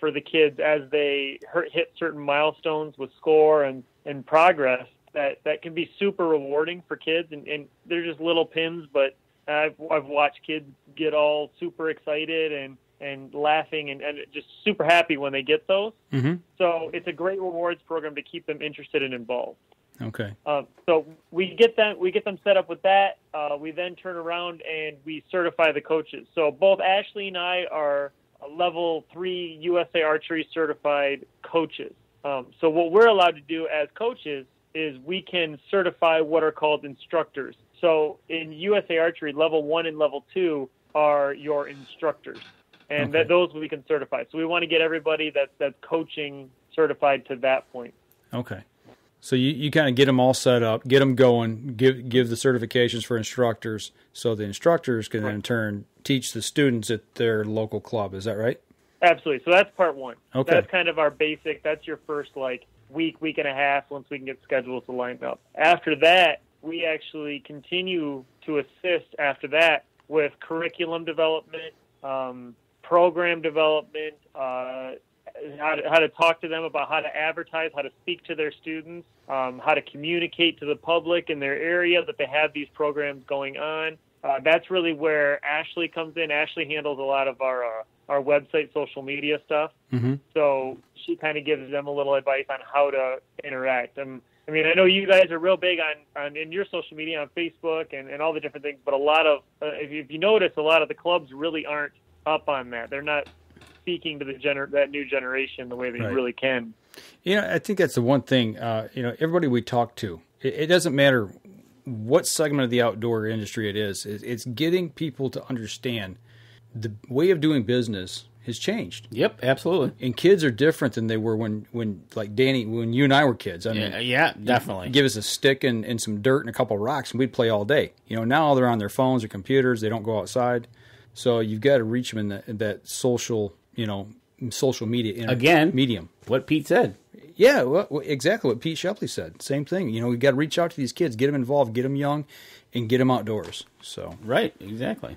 for the kids as they hit certain milestones with score and progress that can be super rewarding for kids. And they're just little pins, but I've watched kids get all super excited and laughing and just super happy when they get those. Mm-hmm. So it's a great rewards program to keep them interested and involved. Okay. So we get them set up with that. We then turn around and we certify the coaches. So both Ashley and I are level 3 USA Archery certified coaches. So what we're allowed to do as coaches is we can certify what are called instructors. So in USA Archery, level 1 and level 2 are your instructors, and those we can certify. So we want to get everybody that's coaching certified to that point. Okay. So you kind of get them all set up, get them going, give the certifications for instructors, so the instructors can in turn teach the students at their local club. Is that right? Absolutely. So that's part one. Okay. That's kind of our basic. That's your first week and a half once we can get schedules lined up. After that, we actually continue to assist after that with curriculum development, program development, how to talk to them about how to advertise, how to speak to their students, how to communicate to the public in their area that they have these programs going on. That's really where Ashley comes in. Ashley handles a lot of our website, social media stuff. Mm-hmm. So she kind of gives them a little advice on how to interact. I mean, I know you guys are real big on in your social media, on Facebook and all the different things, but a lot of, if you notice, a lot of the clubs really aren't up on that. They're not speaking to that new generation the way they really can. I think that's the one thing, everybody we talk to, it doesn't matter what segment of the outdoor industry it is, it's getting people to understand the way of doing business has changed. Yep, absolutely. And kids are different than they were when like Danny, when you and I were kids. I mean, yeah, definitely. Give us a stick and some dirt and a couple of rocks, and we'd play all day. Now they're on their phones or computers. They don't go outside. So you've got to reach them in that social, social media medium. What Pete said. Yeah, well, exactly what Pete Shepley said. Same thing. We've got to reach out to these kids, get them involved, get them young, and get them outdoors. So right, exactly.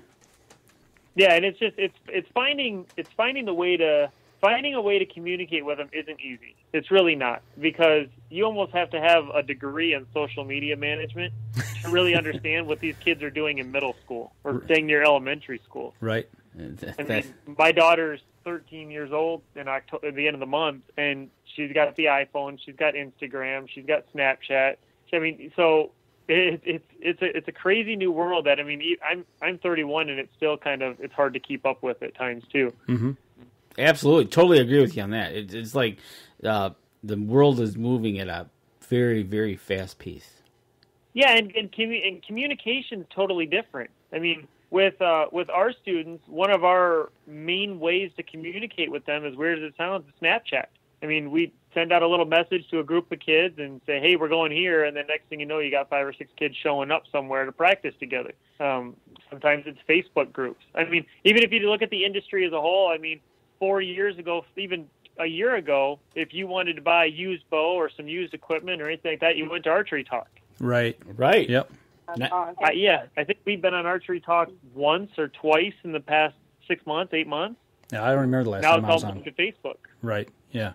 Yeah, and it's finding a way to communicate with them isn't easy. It's really not, because you almost have to have a degree in social media management to really understand what these kids are doing in middle school or dang near elementary school. Right. I mean, my daughter's 13 years old at the end of the month, and she's got the iPhone, she's got Instagram, she's got Snapchat. So it's a crazy new world that, I'm 31 and it's still it's hard to keep up with at times too. Mm-hmm. Absolutely. Totally agree with you on that. It's like the world is moving at a very, very fast pace. Yeah, and communication is totally different. With our students, one of our main ways to communicate with them, as weird as it sounds, is Snapchat. We send out a little message to a group of kids and say, hey, we're going here, and then next thing you know, you got 5 or 6 kids showing up somewhere to practice together. Sometimes it's Facebook groups. Even if you look at the industry as a whole, 4 years ago, even a year ago, if you wanted to buy a used bow or some used equipment or anything like that, you went to Archery Talk. Right. Yep. I think we've been on Archery Talk once or twice in the past 6 months, 8 months. Yeah, I don't remember the last time I was on. Now it's all Facebook. Right. Yeah.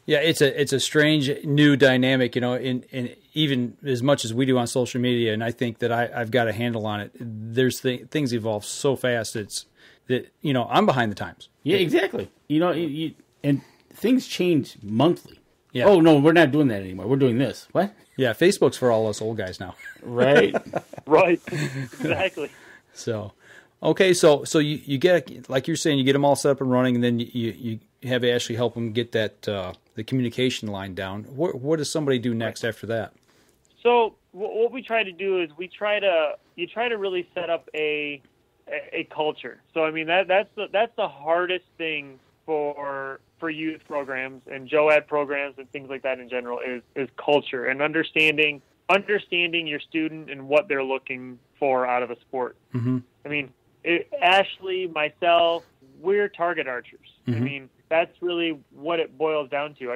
Yeah, it's a strange new dynamic, in even as much as we do on social media, and I think that I've got a handle on it. There's things evolve so fast. It's that I'm behind the times. Yeah, exactly. And things change monthly. Yeah. Oh no, we're not doing that anymore. We're doing this. What? Yeah, Facebook's for all us old guys now. Right. Right. Exactly. So, okay, so you get, like you're saying, you get them all set up and running, and then you have Ashley help them get that the communication line down. What does somebody do next after that? So what we try to do is you try to really set up a culture. So that's the hardest thing for youth programs and JOAD programs and things like that in general is culture and understanding your student and what they're looking for out of a sport. Mm-hmm. Ashley, myself, we're target archers. Mm-hmm. That's really what it boils down to.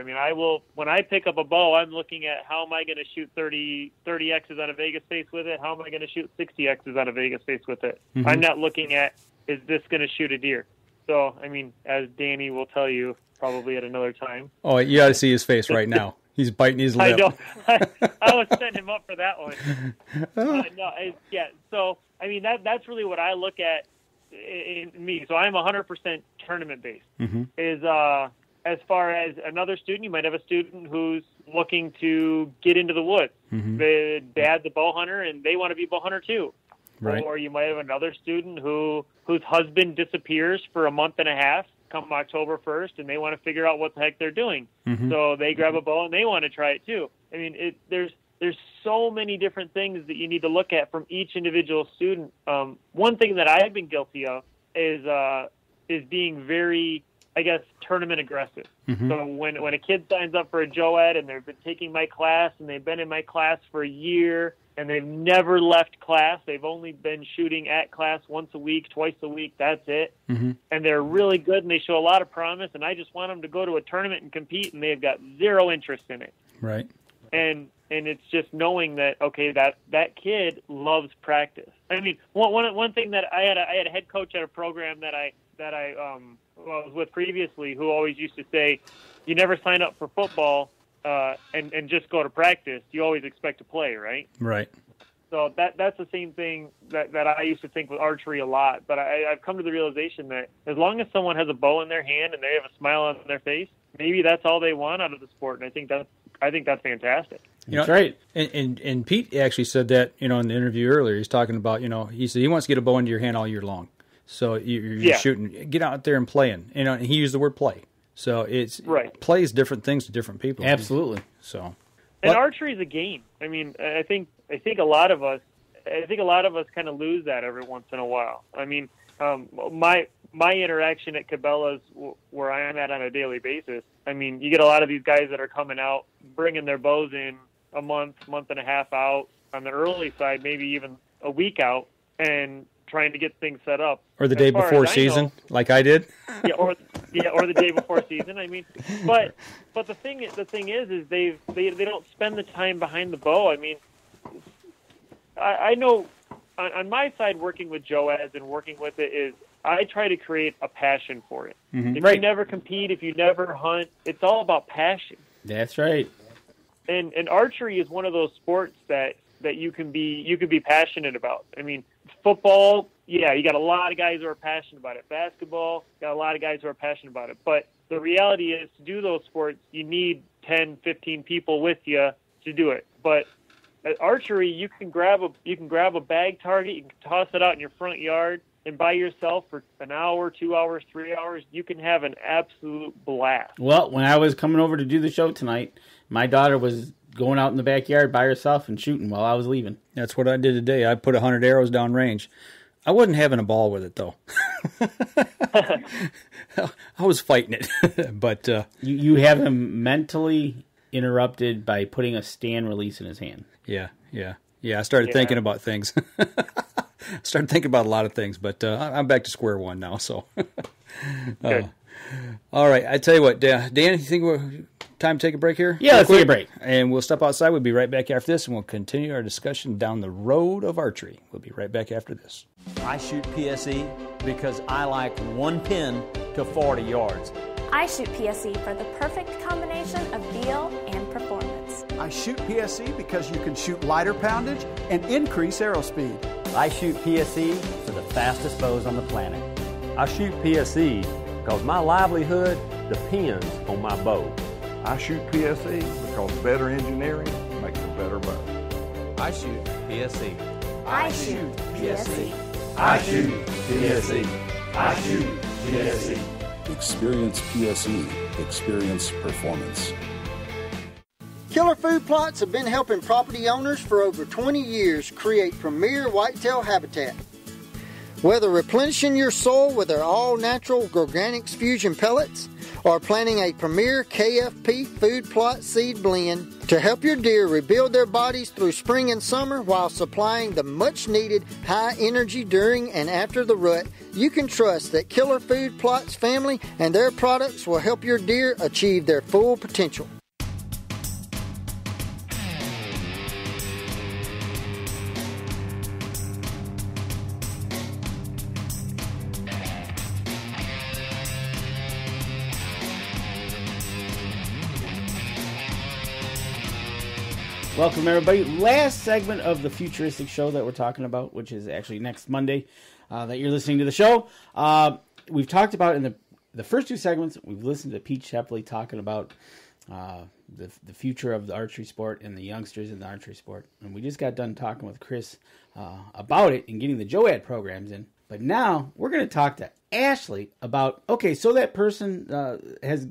When I pick up a bow, I'm looking at how am I going to shoot 30 X's on a Vegas face with it? How am I going to shoot 60 X's on a Vegas face with it? Mm-hmm. I'm not looking at, is this going to shoot a deer? So, as Danny will tell you probably at another time. Oh, you got to see his face right now. He's biting his lip. I know. I was setting him up for that one. So I mean, that's really what I look at in me. So I'm 100% tournament based. Is as far as another student, you might have a student who's looking to get into the woods. The dad's a bow hunter, and they want to be a bow hunter too. Right. Or you might have another student whose husband disappears for a month and a half come October 1st, and they want to figure out what the heck they're doing. So they grab a bow and they want to try it too. I mean, there's so many different things that you need to look at from each individual student. One thing that I've been guilty of is being very, I guess, tournament aggressive. So when a kid signs up for a JOED and they've been taking my class and they've been in my class for a year and they've never left class, they've only been shooting at class once a week, twice a week, that's it. And they're really good and they show a lot of promise, and I just want them to go to a tournament and compete, and they've got zero interest in it. Right. And it's just knowing that, okay, that kid loves practice. I mean, one thing that I had a head coach at a program that I was with previously who always used to say, you never sign up for football and just go to practice. You always expect to play, right? Right. So that's the same thing that I used to think with archery a lot. But I've come to the realization that as long as someone has a bow in their hand and they have a smile on their face, maybe that's all they want out of the sport. And I think that's fantastic. That's right. And Pete actually said that, in the interview earlier. He's talking about, he said he wants to get a bow into your hand all year long. So you're shooting, get out there and playing. And he used the word play. So it's plays different things to different people. Absolutely. So, and archery is a game. I mean, I think a lot of us kind of lose that every once in a while. I mean, my interaction at Cabela's, where I am at on a daily basis, I mean, you get a lot of these guys that are coming out, bringing their bows in a month and a half out on the early side, maybe even a week out, and trying to get things set up. Or the day before season, like I did. Or the day before season. I mean, but the thing is they don't spend the time behind the bow. I mean, I know on my side, working with JOEDs and working with it is I try to create a passion for it. If you never compete, if you never hunt, it's all about passion. That's right. And archery is one of those sports that you can be passionate about. I mean, football, you got a lot of guys who are passionate about it. Basketball, got a lot of guys who are passionate about it. But the reality is, to do those sports, you need 10, 15 people with you to do it. But at archery, you can grab a bag target, you can toss it out in your front yard, and by yourself for an hour, 2 hours, 3 hours, you can have an absolute blast. Well, when I was coming over to do the show tonight, my daughter was going out in the backyard by herself and shooting while I was leaving. That's what I did today. I put 100 arrows down range. I wasn't having a ball with it, though. I was fighting it. But you have him mentally interrupted by putting a stand release in his hand. Yeah. I started thinking about things. Started thinking about a lot of things, but I'm back to square one now. So, all right. I tell you what, Dan, you think we're time to take a break here? Yeah, let's take a break, and we'll step outside. We'll be right back after this, and we'll continue our discussion down the road of archery. We'll be right back after this. I shoot PSE because I like one pin to 40 yards. I shoot PSE for the perfect combination of feel and performance. I shoot PSE because you can shoot lighter poundage and increase arrow speed. I shoot PSE for the fastest bows on the planet. I shoot PSE because my livelihood depends on my bow. I shoot PSE because better engineering makes a better bow. I shoot PSE. I shoot PSE. I shoot PSE. I shoot PSE. Experience PSE. Experience performance. Killer Food Plots have been helping property owners for over 20 years create premier whitetail habitat. Whether replenishing your soil with their all-natural Organics Fusion pellets or planting a premier KFP food plot seed blend to help your deer rebuild their bodies through spring and summer while supplying the much-needed high energy during and after the rut, you can trust that Killer Food Plots family and their products will help your deer achieve their full potential. Welcome, everybody. Last segment of the futuristic show that we're talking about, which is actually next Monday that you're listening to the show. We've talked about in the first 2 segments, we've listened to Pete Shepley talking about the future of the archery sport and the youngsters in the archery sport. And we just got done talking with Chris about it and getting the JOAD programs in. But now we're going to talk to Ashley about, okay, so that person has...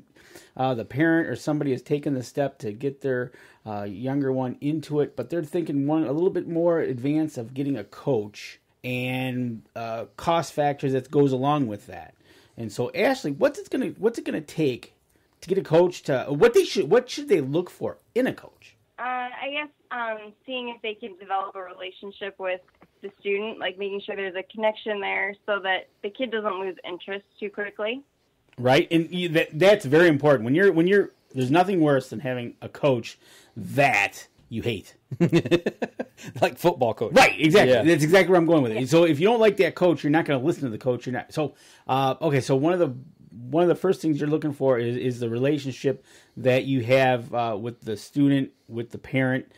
the parent or somebody has taken the step to get their younger one into it, but they're thinking a little bit more advanced of getting a coach and cost factors that goes along with that. And so, Ashley, what's it gonna take to get a coach? What should they look for in a coach? I guess seeing if they can develop a relationship with the student, like making sure there's a connection there, so that the kid doesn't lose interest too quickly. Right, and that's very important. When you're, there's nothing worse than having a coach that you hate, like football coach. Right, exactly. Yeah. That's exactly where I'm going with it. So if you don't like that coach, you're not going to listen to the coach. You're not. So okay. So one of the first things you're looking for is the relationship that you have with the student, with the parent.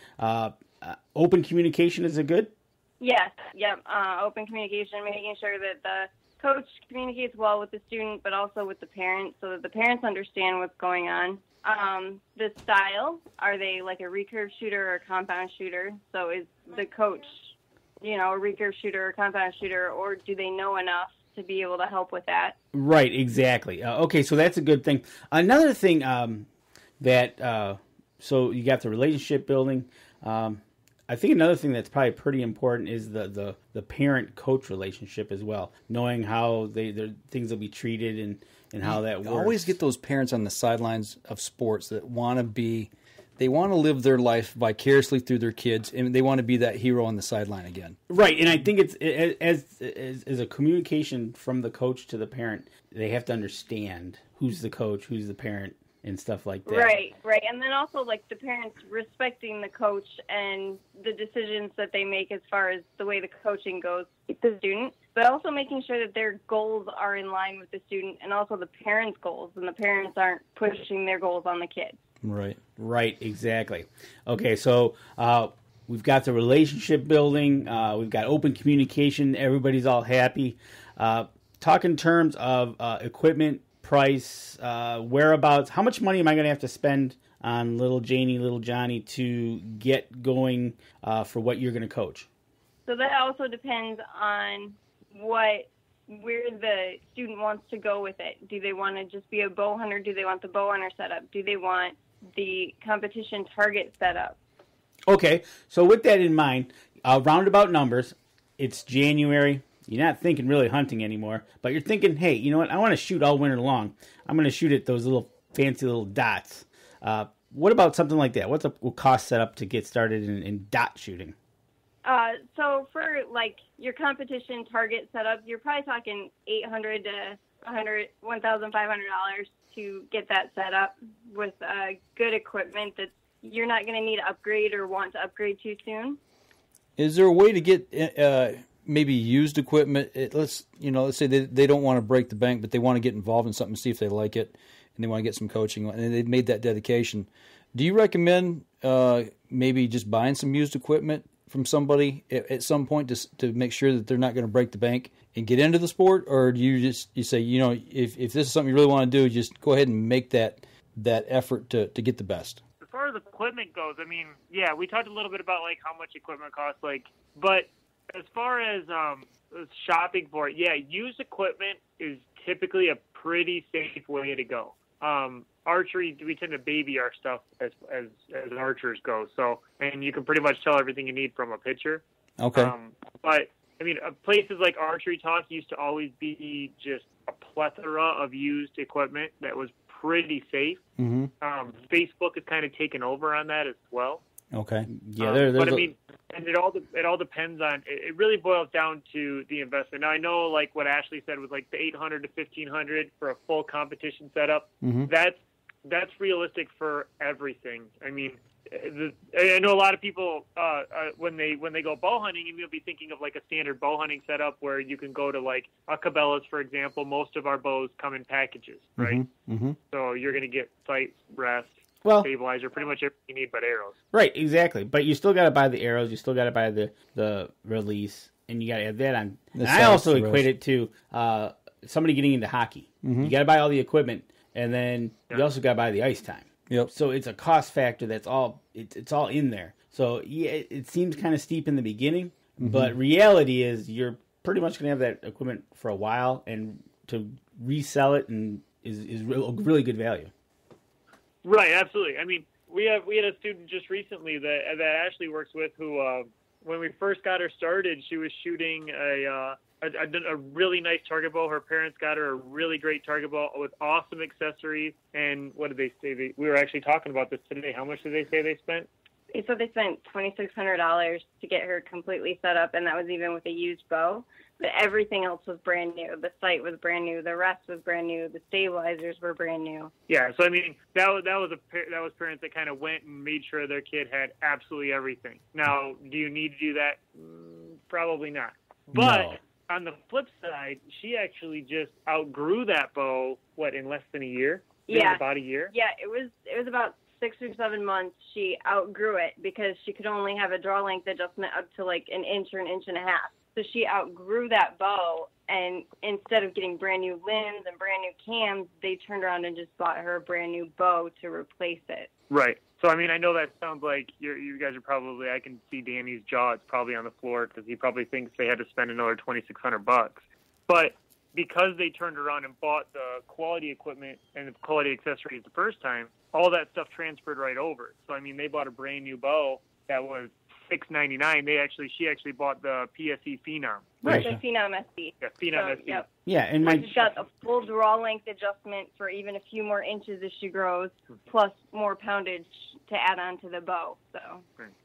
Open communication, is it good? Yes. Yep. Open communication, making sure that the coach communicates well with the student, but also with the parents, so that the parents understand what's going on. The style, are they like a recurve shooter or a compound shooter? So is the coach, a recurve shooter or compound shooter, or do they know enough to be able to help with that? Right, exactly. Okay, so that's a good thing. Another thing so you got the relationship building. I think another thing that's probably pretty important is the parent-coach relationship as well, knowing how their things will be treated and how that works. Always get those parents on the sidelines of sports that want to live their life vicariously through their kids, and they want to be that hero on the sideline again. Right, and I think it's as a communication from the coach to the parent, they have to understand who's the coach, who's the parent, and stuff like that. Right. And then also, like, the parents respecting the coach and the decisions that they make as far as the way the coaching goes with the student, but also making sure that their goals are in line with the student and also the parents' goals, and the parents aren't pushing their goals on the kid. Right, exactly. Okay, so we've got the relationship building, we've got open communication, everybody's all happy. Talk in terms of equipment, price, whereabouts. How much money am I going to have to spend on little Janie, little Johnny to get going for what you're going to coach? So that also depends on where the student wants to go with it. Do they want to just be a bow hunter? Do they want the bow hunter setup? Do they want the competition target setup? Okay, so with that in mind, roundabout numbers, it's January. You're not thinking really hunting anymore, but you're thinking, hey, you know what? I want to shoot all winter long. I'm going to shoot at those little fancy little dots. What about something like that? What's a cost setup to get started in dot shooting? So for like your competition target setup, you're probably talking $800 to $1,500 to get that set up with good equipment that you're not going to need to upgrade or want to upgrade too soon. Is there a way to get maybe used equipment? Let's say they don't want to break the bank, but they want to get involved in something, see if they like it, and they want to get some coaching, and they've made that dedication. Do you recommend maybe just buying some used equipment from somebody at some point to make sure that they're not going to break the bank and get into the sport, or do you say, if this is something you really want to do, just go ahead and make that effort to get the best? As far as equipment goes, I mean, yeah, we talked a little bit about like how much equipment costs, but as far as shopping for it, yeah, used equipment is typically a pretty safe way to go. Archery, we tend to baby our stuff as archers go. So, and you can pretty much tell everything you need from a picture. Okay. But I mean, places like Archery Talk used to always be just a plethora of used equipment that was pretty safe. Mm-hmm. Facebook has kind of taken over on that as well. Okay. Yeah, but I mean, and it all depends on. It really boils down to the investment. Now I know, like what Ashley said, was like the $800 to $1,500 for a full competition setup. Mm-hmm. That's realistic for everything. I mean, I know a lot of people when they go bow hunting, and you'll be thinking of like a standard bow hunting setup where you can go to like a Cabela's, for example. Most of our bows come in packages, right? Mm-hmm. Mm-hmm. So you're going to get sights, rest, stabilizer, pretty much everything you need but arrows. Right, exactly. But you still got to buy the arrows. You still got to buy the release, and you got to add that on. And I also equate it to somebody getting into hockey. Mm-hmm. You got to buy all the equipment, and then you also got to buy the ice time. Yep. So it's a cost factor that's all it's all in there. So yeah, it seems kind of steep in the beginning, but reality is you're pretty much going to have that equipment for a while, and to resell it and is really good value. Right, absolutely. I mean, we had a student just recently that Ashley works with who, when we first got her started, she was shooting a really nice target bow. Her parents got her a really great target bow with awesome accessories. And what did they say? We were actually talking about this today. How much did they say they spent? They said they spent $2,600 to get her completely set up, and that was even with a used bow. But everything else was brand new. The sight was brand new. The rest was brand new. The stabilizers were brand new. Yeah, so I mean, that was parents that kind of went and made sure their kid had absolutely everything. Now, do you need to do that? Probably not. But on the flip side, she actually just outgrew that bow. In less than a year? Yeah, about a year. Yeah, it was about 6 or 7 months. She outgrew it because she could only have a draw length adjustment up to like an inch or an inch and a half. So she outgrew that bow, and instead of getting brand new limbs and brand new cams, they turned around and just bought her a brand new bow to replace it. Right. So, I mean, I know that sounds like you guys are probably, I can see Danny's jaw. It's probably on the floor because he probably thinks they had to spend another $2,600. But because they turned around and bought the quality equipment and the quality accessories the first time, all that stuff transferred right over. So, I mean, they bought a brand new bow that was $699. She actually bought the PSE Phenom. Right. The Phenom SB. Yeah, Phenom SB. Yep. Yeah, and she's got a full draw length adjustment for even a few more inches as she grows, plus more poundage to add on to the bow. So.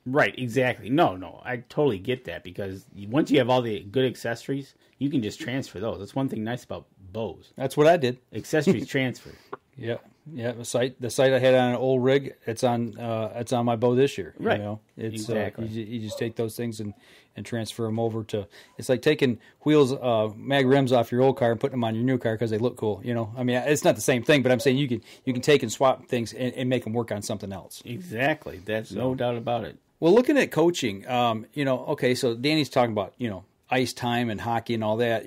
Right, exactly. No, I totally get that, because once you have all the good accessories, you can just transfer those. That's one thing nice about bows. That's what I did. Accessories transfer. Yeah. The sight I had on an old rig, it's on my bow this year. Right. You know? It's exactly. You just take those things and transfer them over to. It's like taking wheels, mag rims off your old car and putting them on your new car because they look cool. You know, I mean, it's not the same thing, but I'm saying you can take and swap things and make them work on something else. Exactly. That's no doubt about it. Well, looking at coaching, okay, so Danny's talking about ice time and hockey and all that,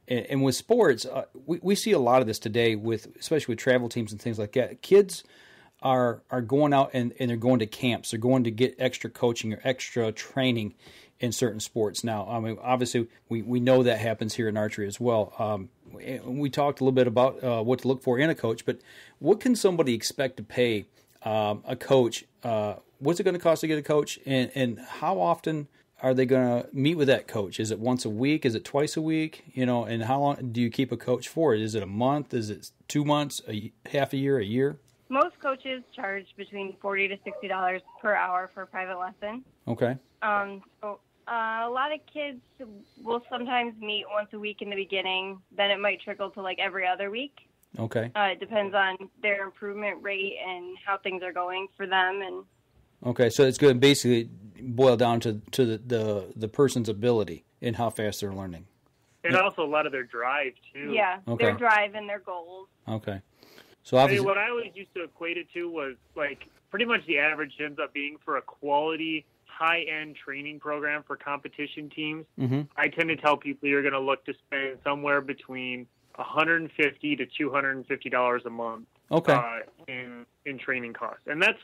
And with sports, we see a lot of this today, especially with travel teams and things like that. Kids are going out and they're going to camps. They're going to get extra coaching or extra training in certain sports. Now, I mean, obviously, we know that happens here in archery as well. We talked a little bit about what to look for in a coach, but what can somebody expect to pay a coach? What's it going to cost to get a coach, and how often are they going to meet with that coach? Is it once a week? Is it twice a week? And how long do you keep a coach for? Is it a month? Is it 2 months? Half a year? A year? Most coaches charge between $40 to $60 per hour for a private lesson. Okay. So a lot of kids will sometimes meet once a week in the beginning. Then it might trickle to like every other week. Okay. It depends on their improvement rate and how things are going for them. And okay, so it's going to basically boil down to the person's ability and how fast they're learning. And also a lot of their drive, too. Yeah, okay. Their drive and their goals. Okay. So obviously, what I always used to equate it to was, like, pretty much the average ends up being for a quality, high-end training program for competition teams. Mm-hmm. I tend to tell people you're going to look to spend somewhere between $150 to $250 a month. Okay. In training costs, and that's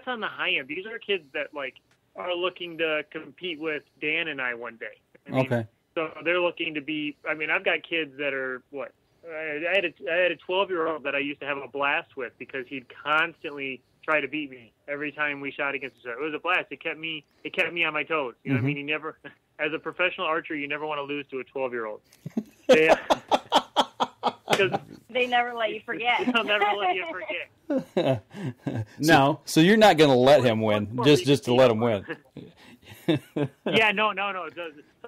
on the high end. These are kids that like are looking to compete with Dan and I one day. Okay. So they're looking to be. I mean, I've got kids that are what. I had a 12-year-old that I used to have a blast with because he'd constantly try to beat me every time we shot against each other. It was a blast. It kept me on my toes. You know what I mean? You never, as a professional archer, you never want to lose to a 12-year-old. They never let you forget. They'll never let you forget. No. So you're not going to let him win, just to let him win. Yeah, no.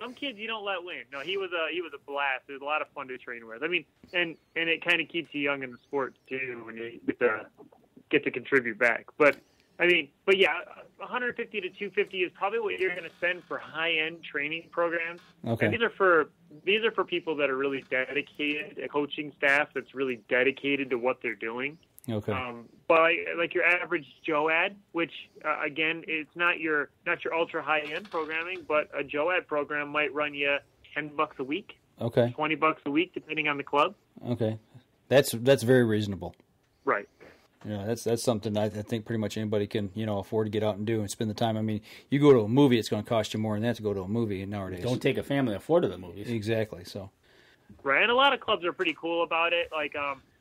Some kids you don't let win. No, he was a blast. It was a lot of fun to train with. I mean, and it kind of keeps you young in the sport too when you get to contribute back. But yeah, $150 to $250 is probably what you're going to spend for high-end training programs. Okay. And these are for people that are really dedicated, a coaching staff that's really dedicated to what they're doing. Okay. But like your average JOAD, which again, it's not your ultra high end programming, but a JOAD program might run you $10 a week. Okay. $20 a week, depending on the club. Okay, that's very reasonable. Right. Yeah, that's something I think pretty much anybody can afford to get out and do and spend the time. I mean, you go to a movie, it's going to cost you more than that to go to a movie nowadays. Don't take a family of 4 to the movies. Exactly. So. Right, and a lot of clubs are pretty cool about it. Like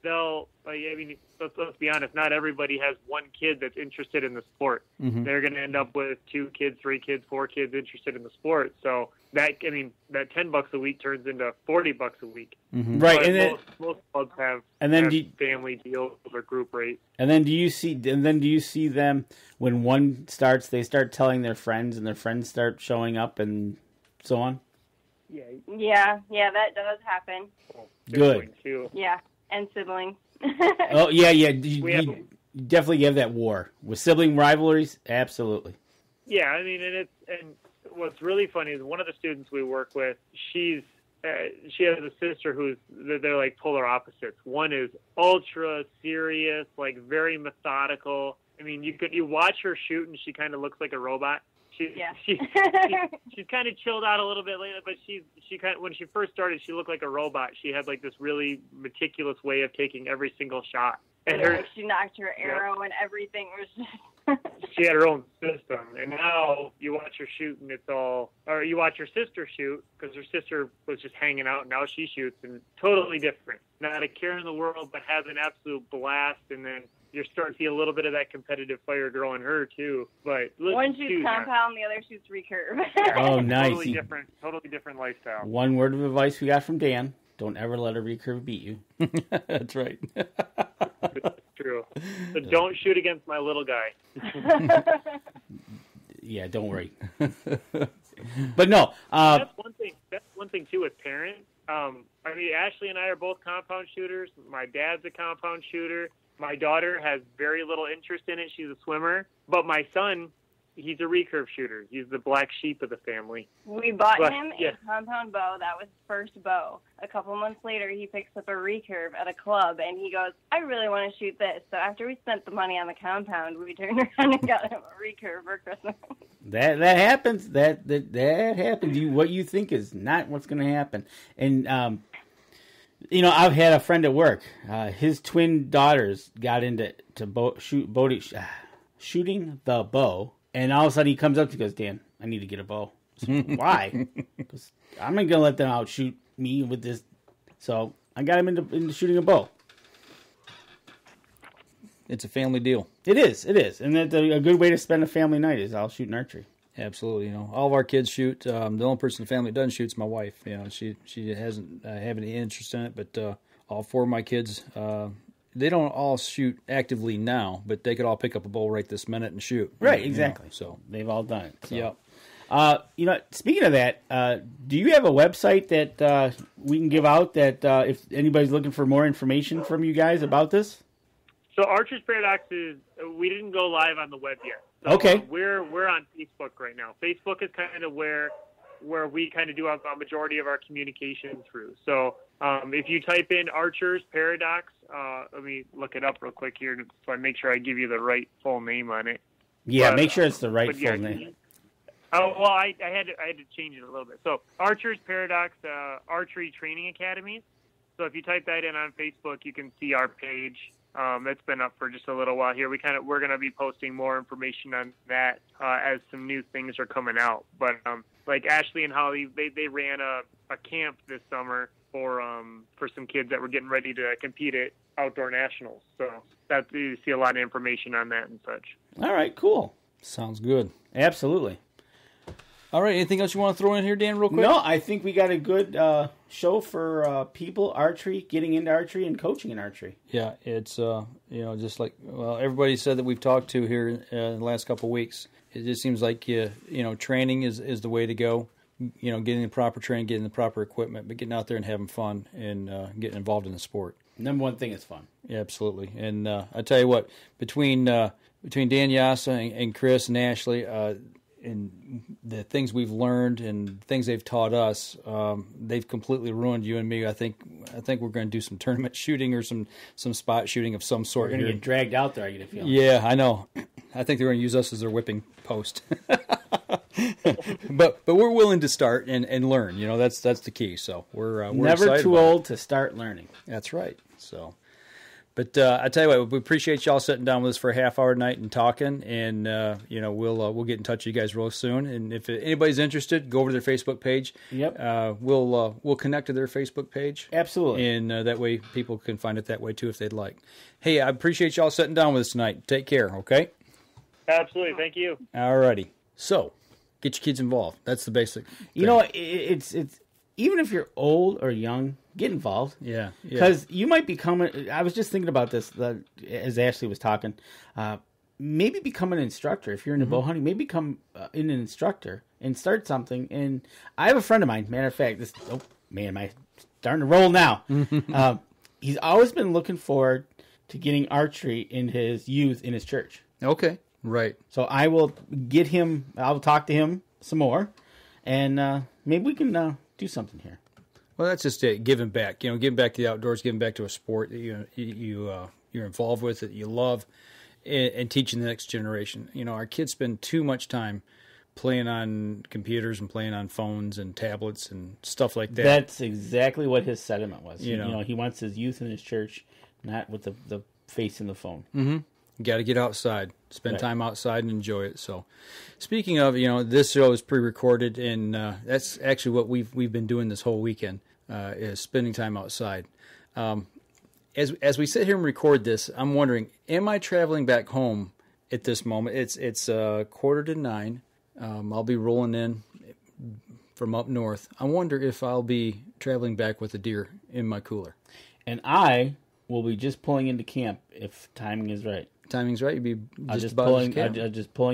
let's be honest, not everybody has one kid that's interested in the sport. Mm-hmm. They're going to end up with 2 kids, 3 kids, 4 kids interested in the sport. So that $10 a week turns into $40 a week. Mm-hmm. Right, but and then most clubs have family deals or group rates. And then do you see them when one starts? They start telling their friends, and their friends start showing up, and so on. Yeah, that does happen. Good. Too. Yeah, and siblings. Oh yeah. You definitely have that war with sibling rivalries. Absolutely. Yeah, I mean, and what's really funny is one of the students we work with, she has a sister they're like polar opposites. One is ultra serious, like very methodical. I mean, you watch her shoot and she kind of looks like a robot. She's kind of chilled out a little bit later, but she kind of, when she first started, she looked like a robot. She had like this really meticulous way of taking every single shot. And she knocked her arrow and everything was just... She had her own system, and now you watch her shoot, and or you watch her sister shoot, because her sister was just hanging out, and now she shoots, and totally different. Not a care in the world, but has an absolute blast, and then you're starting to see a little bit of that competitive fire grow in her, too. But one shoots compound, the other shoots recurve. Oh, nice. Totally different lifestyle. One word of advice we got from Dan: don't ever let a recurve beat you. That's right. It's true. So don't shoot against my little guy. Yeah, don't worry. But no. That's one thing too with parents. I mean, Ashley and I are both compound shooters. My dad's a compound shooter. My daughter has very little interest in it. She's a swimmer. But my son, he's a recurve shooter. He's the black sheep of the family. We bought him a compound bow. That was his first bow. A couple months later, he picks up a recurve at a club, and he goes, I really want to shoot this. So after we spent the money on the compound, we turned around and got him a recurve for Christmas. That happens. That happens. What you think is not what's going to happen. And, I've had a friend at work. His twin daughters got into shooting the bow. And all of a sudden he comes up to me and goes, Dan, I need to get a bow. Why? Because I'm not going to let them outshoot me with this. So I got him into shooting a bow. It's a family deal. It is. And that's a good way to spend a family night is I'll shoot an archery. Absolutely. All of our kids shoot. The only person in the family that doesn't shoot is my wife. She hasn't have any interest in it, but all 4 of my kids, they don't all shoot actively now, but they could all pick up a bow right this minute and shoot. Right, exactly. So they've all done it. So. Yep. Speaking of that, do you have a website that we can give out that if anybody's looking for more information from you guys about this? So Archer's Paradox we didn't go live on the web yet. So okay. We're on Facebook right now. Facebook is kind of where we kind of do a majority of our communication through. So if you type in Archer's Paradox, let me look it up real quick here so I make sure I give you the right full name on it. Yeah, make sure it's the right full name. Oh, well, I had to change it a little bit. So Archer's Paradox Archery Training Academies. So if you type that in on Facebook, you can see our page. It's been up for just a little while here. We're going to be posting more information on that as some new things are coming out. But like Ashley and Holly, they ran a camp this summer for some kids that were getting ready to compete at outdoor nationals. So that you see a lot of information on that and such. All right, cool. Sounds good. Absolutely. All right, anything else you want to throw in here, Dan, real quick? No, I think we got a good show for people archery, getting into archery, and coaching in archery. Yeah, it's, just like, everybody said that we've talked to here in the last couple of weeks. It just seems like, training is the way to go. Getting the proper training, getting the proper equipment, but getting out there and having fun and getting involved in the sport. Number one thing is fun. Yeah, absolutely. And I tell you what, between Dan Yasa and Chris and Ashley, the things we've learned and things they've taught us, they've completely ruined you and me. I think we're going to do some tournament shooting or some spot shooting of some sort. We're going to get dragged out there, I get a feeling. Yeah, I know. I think they're going to use us as their whipping post. but we're willing to start and learn. You know, that's the key. So we're never too old to start learning. That's right. So. But I tell you what, we appreciate y'all sitting down with us for a half hour tonight and talking, and we'll get in touch with you guys real soon. And if anybody's interested, go over to their Facebook page. Yep. We'll connect to their Facebook page. Absolutely. And that way people can find it that way too if they'd like. Hey, I appreciate y'all sitting down with us tonight. Take care. Okay. Absolutely. Thank you. All righty. So, get your kids involved. That's the basic thing. You know, it's even if you're old or young, get involved. Yeah. Because you might become I was just thinking about this as Ashley was talking. Maybe become an instructor. If you're into bow hunting, maybe become an instructor and start something. And I have a friend of mine, matter of fact, am I starting to roll now? He's always been looking forward to getting archery in his youth in his church. Okay. Right. So I will I'll talk to him some more, and maybe we can do something here. Well, that's just it. Giving back. Giving back to the outdoors, giving back to a sport that you're involved with, that you love, and teaching the next generation. Our kids spend too much time playing on computers and playing on phones and tablets and stuff like that. That's exactly what his sentiment was. He wants his youth in his church, not with the face in the phone. Mm-hmm. You got to get outside, spend time outside and enjoy it. So, speaking of, this show is pre-recorded, and that's actually what we've been doing this whole weekend, is spending time outside. As we sit here and record this, I'm wondering, am I traveling back home at this moment? It's 8:45. I'll be rolling in from up north. I wonder if I'll be traveling back with a deer in my cooler. And I will be just pulling into camp if timing is right. Timing's right. You'd be just pulling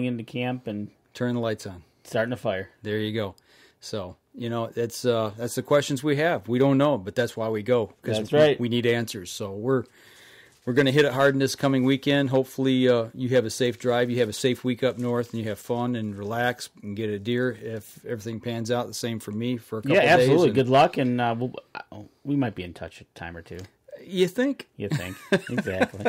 into camp and turning the lights on, starting a fire. There you go. So that's the questions we have. We don't know, but that's why we go. That's right. We need answers. So we're going to hit it hard in this coming weekend. Hopefully you have a safe drive, you have a safe week up north, and you have fun and relax and get a deer. If everything pans out, the same for me for a couple of days. Yeah, absolutely. Good luck, and we might be in touch a time or two. You think? Exactly.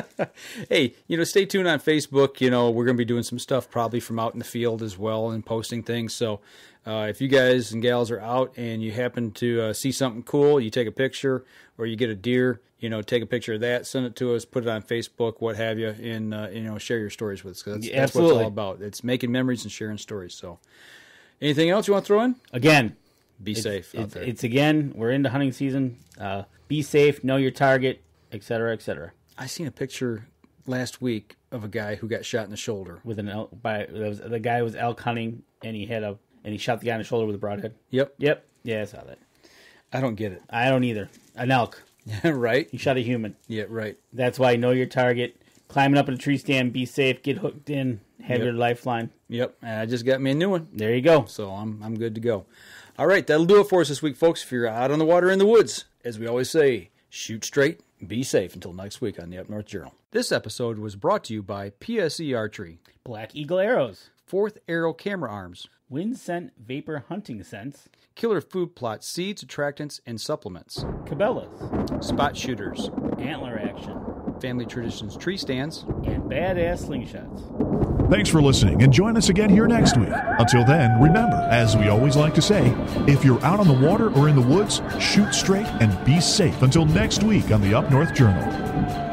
Hey, stay tuned on Facebook. We're going to be doing some stuff probably from out in the field as well and posting things. So if you guys and gals are out and you happen to see something cool, you take a picture or you get a deer, take a picture of that, send it to us, put it on Facebook, what have you, and, share your stories with us. 'Cause that's what it's all about. It's making memories and sharing stories. So anything else you want to throw in? Again, be safe out there. We're into hunting season. Be safe, know your target, etc., etc. I seen a picture last week of a guy who got shot in the shoulder with the guy was elk hunting, and he shot the guy in the shoulder with a broadhead. Yep. Yeah, I saw that. I don't get it. I don't either. An elk. Right. He shot a human. Yeah, right. That's why know your target. Climbing up in a tree stand, be safe, get hooked in, have your lifeline. Yep. I just got me a new one. There you go. So I'm good to go. All right, that'll do it for us this week, folks. If you're out on the water in the woods, as we always say, shoot straight, be safe. Until next week on the Up North Journal. This episode was brought to you by PSE Archery, Black Eagle Arrows, Fourth Arrow Camera Arms, Wind Scent Vapor Hunting Scents, Killer Food Plot Seeds, Attractants, and Supplements, Cabela's, Spot Shooters, Antler Action, Family Traditions Tree Stands, and Badass Slingshots. Thanks for listening, and join us again here next week. Until then, remember, as we always like to say, if you're out on the water or in the woods, shoot straight and be safe. Until next week on the Up North Journal.